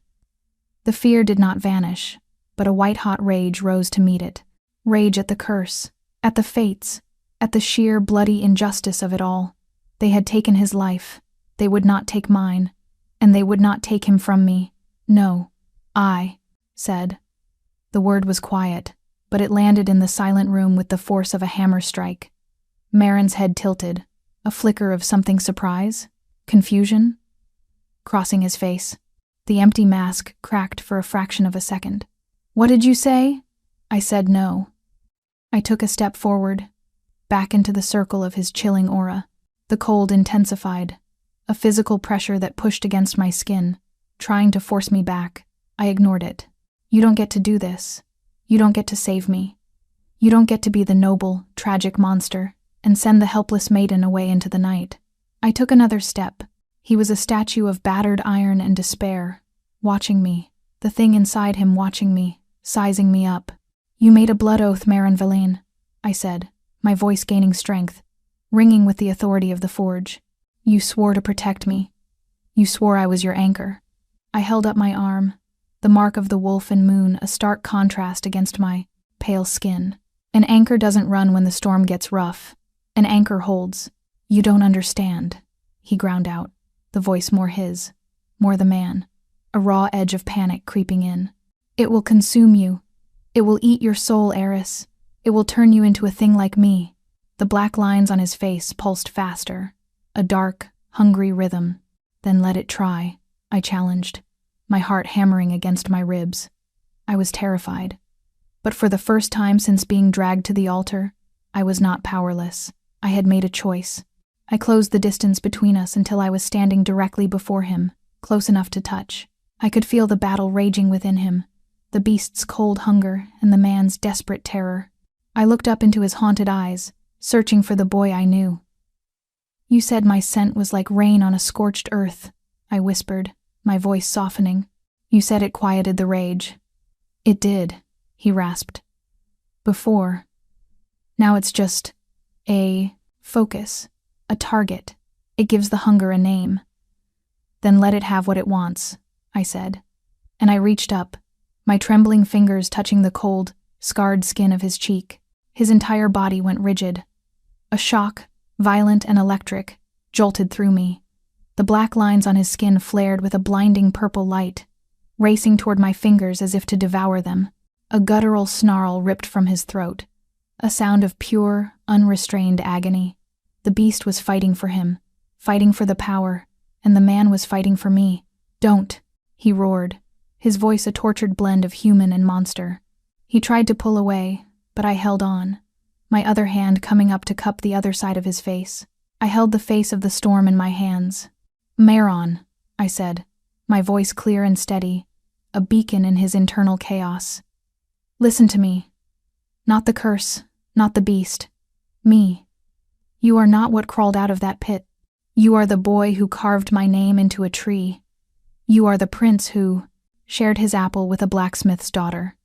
The fear did not vanish, but a white-hot rage rose to meet it. Rage at the curse, at the fates, at the sheer bloody injustice of it all. They had taken his life. They would not take mine, and they would not take him from me. No, I said. The word was quiet, but it landed in the silent room with the force of a hammer strike. Marin's head tilted, a flicker of something surprise, confusion, crossing his face. The empty mask cracked for a fraction of a second. "What did you say?" I said no. I took a step forward, back into the circle of his chilling aura. The cold intensified, a physical pressure that pushed against my skin, trying to force me back. I ignored it. "You don't get to do this. You don't get to save me. You don't get to be the noble, tragic monster and send the helpless maiden away into the night." I took another step. He was a statue of battered iron and despair, watching me, the thing inside him watching me, sizing me up. "You made a blood oath, Marin Verlaine," I said, my voice gaining strength, ringing with the authority of the forge. "You swore to protect me. You swore I was your anchor." I held up my arm, the mark of the wolf and moon a stark contrast against my pale skin. "An anchor doesn't run when the storm gets rough. An anchor holds." "You don't understand," he ground out, the voice more his, more the man, a raw edge of panic creeping in. "It will consume you. It will eat your soul, Eris. It will turn you into a thing like me." The black lines on his face pulsed faster, a dark, hungry rhythm. "Then let it try," I challenged, my heart hammering against my ribs. I was terrified. But for the first time since being dragged to the altar, I was not powerless. I had made a choice. I closed the distance between us until I was standing directly before him, close enough to touch. I could feel the battle raging within him, the beast's cold hunger and the man's desperate terror. I looked up into his haunted eyes, searching for the boy I knew. "You said my scent was like rain on a scorched earth," I whispered, my voice softening. "You said it quieted the rage." "It did," he rasped. "Before. Now it's just a focus, a target. It gives the hunger a name." "Then let it have what it wants," I said. And I reached up, my trembling fingers touching the cold, scarred skin of his cheek. His entire body went rigid. A shock, violent and electric, jolted through me. The black lines on his skin flared with a blinding purple light, racing toward my fingers as if to devour them. A guttural snarl ripped from his throat, a sound of pure, unrestrained agony. The beast was fighting for him, fighting for the power, and the man was fighting for me. "Don't," he roared, his voice a tortured blend of human and monster. He tried to pull away, but I held on, my other hand coming up to cup the other side of his face. I held the face of the storm in my hands. "Maron," I said, my voice clear and steady, a beacon in his internal chaos. "Listen to me. Not the curse, not the beast. Me. You are not what crawled out of that pit. You are the boy who carved my name into a tree. You are the prince who shared his apple with a blacksmith's daughter.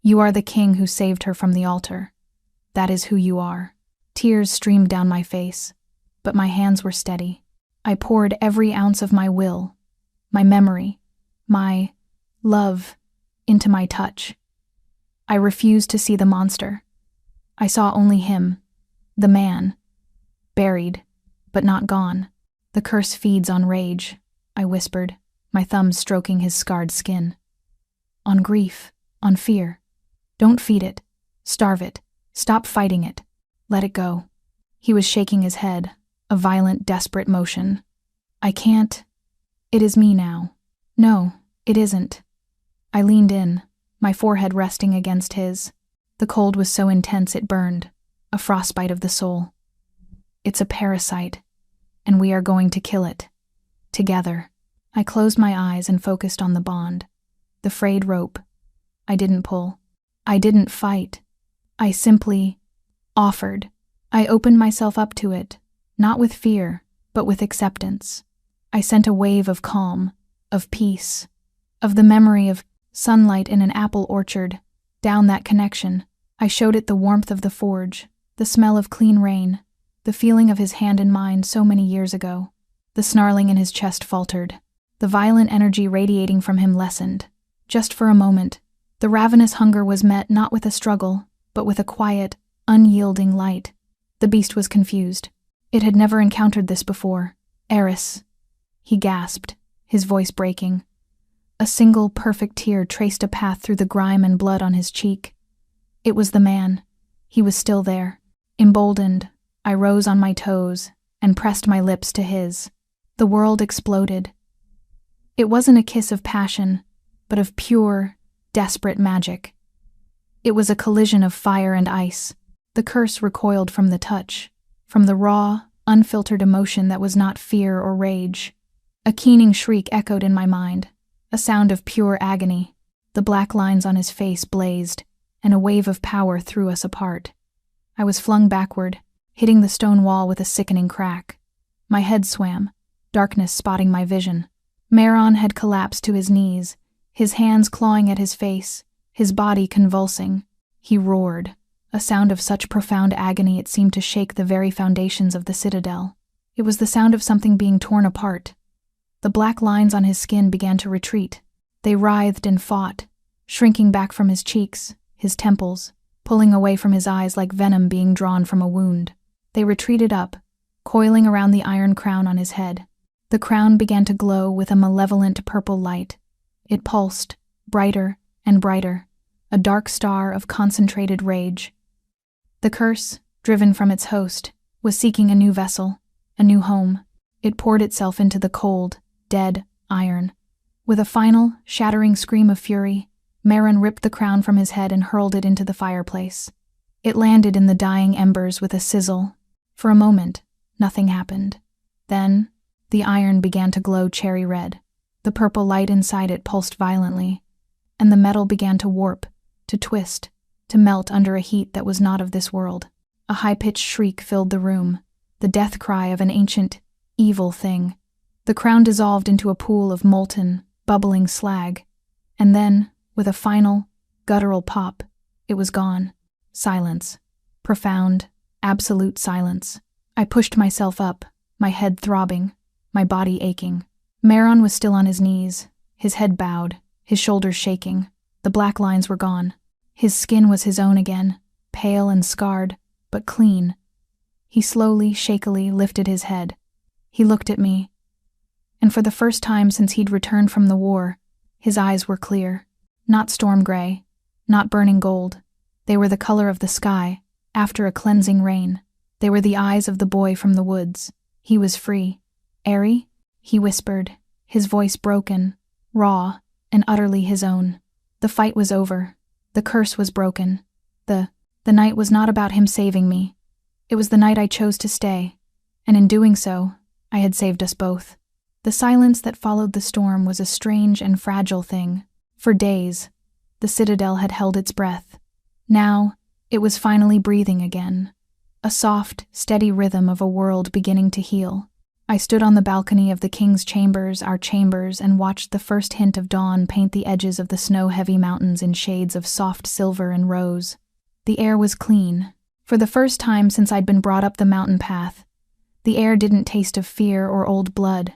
You are the king who saved her from the altar. That is who you are." Tears streamed down my face, but my hands were steady. I poured every ounce of my will, my memory, my love into my touch. I refused to see the monster. I saw only him, the man, buried, but not gone. "The curse feeds on rage," I whispered, my thumbs stroking his scarred skin. "On grief, on fear. Don't feed it. Starve it. Stop fighting it. Let it go." He was shaking his head, a violent, desperate motion. "I can't. It is me now." "No, it isn't." I leaned in, my forehead resting against his. The cold was so intense it burned, a frostbite of the soul. "It's a parasite, and we are going to kill it. Together." I closed my eyes and focused on the bond, the frayed rope. I didn't pull. I didn't fight. I simply offered. I opened myself up to it, not with fear, but with acceptance. I sent a wave of calm, of peace, of the memory of sunlight in an apple orchard, down that connection. I showed it the warmth of the forge, the smell of clean rain, the feeling of his hand in mine so many years ago. The snarling in his chest faltered. The violent energy radiating from him lessened. Just for a moment, the ravenous hunger was met not with a struggle, but with a quiet, unyielding light. The beast was confused. It had never encountered this before. Eris, he gasped, his voice breaking. A single perfect tear traced a path through the grime and blood on his cheek. It was the man. He was still there. Emboldened, I rose on my toes and pressed my lips to his. The world exploded. It wasn't a kiss of passion, but of pure, desperate magic. It was a collision of fire and ice. The curse recoiled from the touch, from the raw, unfiltered emotion that was not fear or rage. A keening shriek echoed in my mind, a sound of pure agony. The black lines on his face blazed, and a wave of power threw us apart. I was flung backward, hitting the stone wall with a sickening crack. My head swam, darkness spotting my vision. Meron had collapsed to his knees, his hands clawing at his face, his body convulsing. He roared, a sound of such profound agony it seemed to shake the very foundations of the citadel. It was the sound of something being torn apart. The black lines on his skin began to retreat. They writhed and fought, shrinking back from his cheeks, his temples, pulling away from his eyes like venom being drawn from a wound. They retreated up, coiling around the iron crown on his head. The crown began to glow with a malevolent purple light. It pulsed, brighter and brighter, a dark star of concentrated rage. The curse, driven from its host, was seeking a new vessel, a new home. It poured itself into the cold, dead iron. With a final, shattering scream of fury, Meron ripped the crown from his head and hurled it into the fireplace. It landed in the dying embers with a sizzle. For a moment, nothing happened. Then, the iron began to glow cherry red. The purple light inside it pulsed violently, and the metal began to warp, to twist, to melt under a heat that was not of this world. A high-pitched shriek filled the room, the death cry of an ancient, evil thing. The crown dissolved into a pool of molten, bubbling slag, and then, with a final, guttural pop, it was gone. Silence. Profound, absolute silence. I pushed myself up, my head throbbing, my body aching. Meron was still on his knees, his head bowed, his shoulders shaking. The black lines were gone. His skin was his own again, pale and scarred, but clean. He slowly, shakily lifted his head. He looked at me, and for the first time since he'd returned from the war, his eyes were clear. Not storm gray, not burning gold. They were the color of the sky, after a cleansing rain. They were the eyes of the boy from the woods. He was free. Airy? He whispered, his voice broken, raw, and utterly his own. The fight was over. The curse was broken. The night was not about him saving me. It was the night I chose to stay, and in doing so, I had saved us both. The silence that followed the storm was a strange and fragile thing. For days, the citadel had held its breath. Now, it was finally breathing again. A soft, steady rhythm of a world beginning to heal. I stood on the balcony of the king's chambers, our chambers, and watched the first hint of dawn paint the edges of the snow-heavy mountains in shades of soft silver and rose. The air was clean. For the first time since I'd been brought up the mountain path, the air didn't taste of fear or old blood.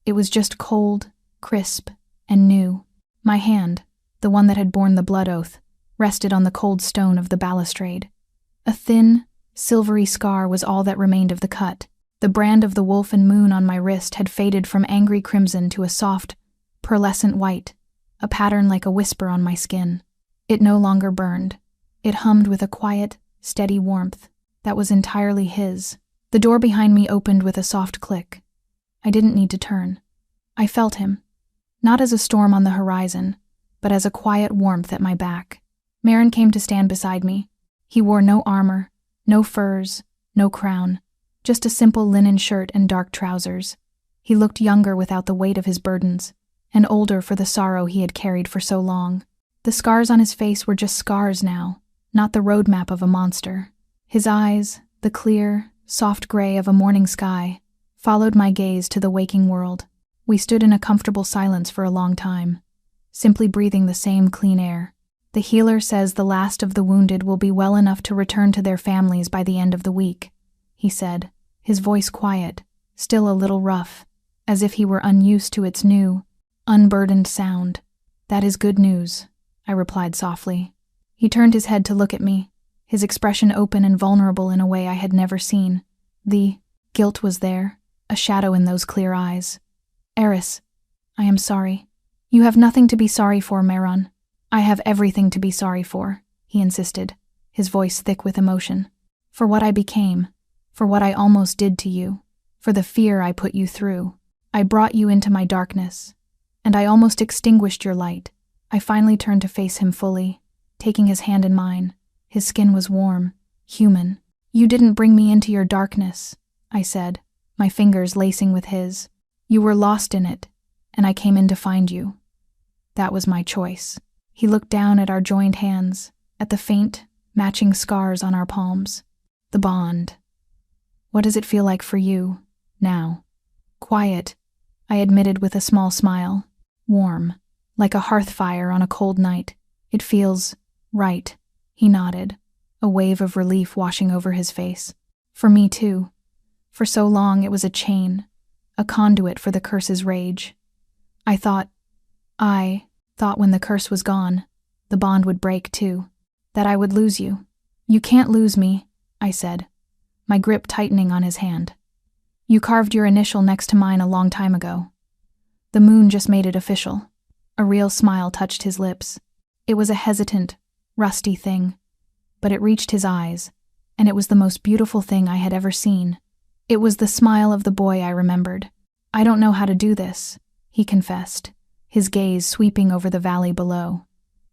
It was just cold, crisp, and new. My hand, the one that had borne the blood oath, rested on the cold stone of the balustrade. A thin, silvery scar was all that remained of the cut. The brand of the wolf and moon on my wrist had faded from angry crimson to a soft, pearlescent white, a pattern like a whisper on my skin. It no longer burned. It hummed with a quiet, steady warmth that was entirely his. The door behind me opened with a soft click. I didn't need to turn. I felt him, not as a storm on the horizon, but as a quiet warmth at my back. Meron came to stand beside me. He wore no armor, no furs, no crown. Just a simple linen shirt and dark trousers. He looked younger without the weight of his burdens, and older for the sorrow he had carried for so long. The scars on his face were just scars now, not the roadmap of a monster. His eyes, the clear, soft gray of a morning sky, followed my gaze to the waking world. We stood in a comfortable silence for a long time. simply breathing the same clean air. The healer says the last of the wounded will be well enough to return to their families by the end of the week, he said, his voice quiet, still a little rough, as if he were unused to its new, unburdened sound. That is good news, I replied softly. He turned his head to look at me, his expression open and vulnerable in a way I had never seen. The guilt was there, a shadow in those clear eyes. Eris, I am sorry. You have nothing to be sorry for, Meron. I have everything to be sorry for, he insisted, his voice thick with emotion. For what I became, for what I almost did to you, for the fear I put you through. I brought you into my darkness, and I almost extinguished your light. I finally turned to face him fully, taking his hand in mine. His skin was warm, human. You didn't bring me into your darkness, I said, my fingers lacing with his. You were lost in it, and I came in to find you. That was my choice. He looked down at our joined hands, at the faint, matching scars on our palms. The bond. What does it feel like for you, now? Quiet, I admitted with a small smile. Warm, like a hearth fire on a cold night. It feels right, he nodded, a wave of relief washing over his face. For me too. For so long it was a chain, a conduit for the curse's rage. I thought when the curse was gone, the bond would break too, that I would lose you. You can't lose me, I said, my grip tightening on his hand. You carved your initial next to mine a long time ago. The moon just made it official. A real smile touched his lips. It was a hesitant, rusty thing, but it reached his eyes, and it was the most beautiful thing I had ever seen. It was the smile of the boy I remembered. I don't know how to do this, he confessed, his gaze sweeping over the valley below.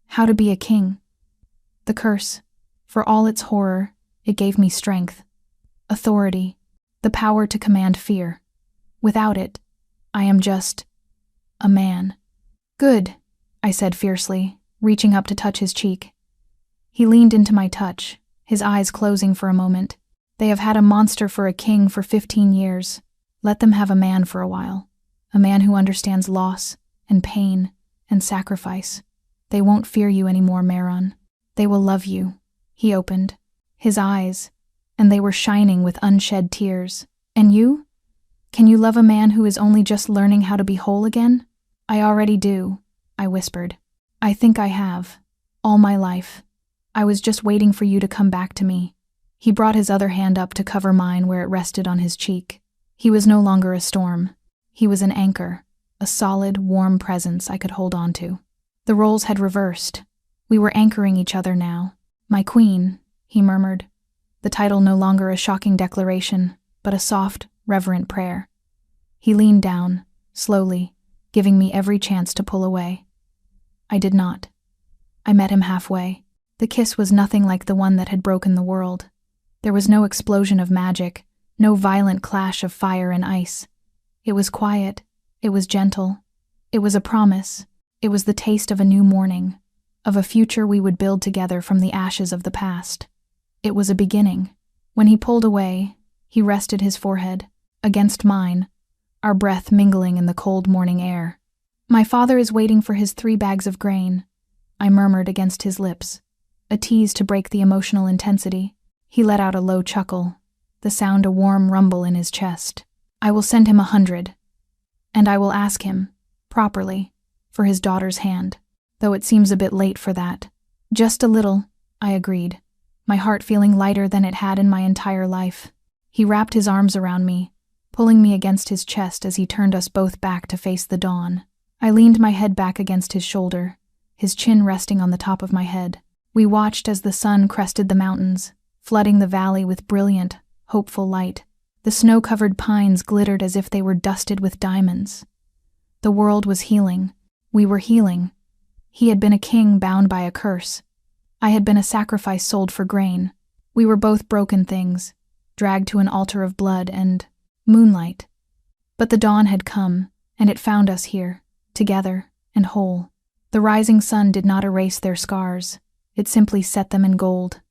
How to be a king. The curse, for all its horror, it gave me strength, authority, the power to command fear. Without it, I am just a man. Good, I said fiercely, reaching up to touch his cheek. He leaned into my touch, his eyes closing for a moment. They have had a monster for a king for 15 years. Let them have a man for a while. A man who understands loss and pain and sacrifice. They won't fear you anymore, Meron. They will love you. He opened his eyes, and they were shining with unshed tears. And you? Can you love a man who is only just learning how to be whole again? I already do, I whispered. I think I have. All my life. I was just waiting for you to come back to me. He brought his other hand up to cover mine where it rested on his cheek. He was no longer a storm. He was an anchor, a solid, warm presence I could hold on to. The roles had reversed. We were anchoring each other now. My queen, he murmured, the title no longer a shocking declaration, but a soft, reverent prayer. He leaned down, slowly, giving me every chance to pull away. I did not. I met him halfway. The kiss was nothing like the one that had broken the world. There was no explosion of magic, no violent clash of fire and ice. It was quiet. It was gentle. It was a promise. It was the taste of a new morning, of a future we would build together from the ashes of the past. It was a beginning. When he pulled away, he rested his forehead against mine, our breath mingling in the cold morning air. My father is waiting for his 3 bags of grain, I murmured against his lips, a tease to break the emotional intensity. He let out a low chuckle, the sound a warm rumble in his chest. I will send him 100, and I will ask him, properly, for his daughter's hand, though it seems a bit late for that. Just a little, I agreed, my heart feeling lighter than it had in my entire life. He wrapped his arms around me, pulling me against his chest as he turned us both back to face the dawn. I leaned my head back against his shoulder, his chin resting on the top of my head. We watched as the sun crested the mountains, flooding the valley with brilliant, hopeful light. The snow-covered pines glittered as if they were dusted with diamonds. The world was healing. We were healing. He had been a king bound by a curse. I had been a sacrifice sold for grain. We were both broken things, dragged to an altar of blood and moonlight. But the dawn had come, and it found us here, together and whole. The rising sun did not erase their scars. It simply set them in gold.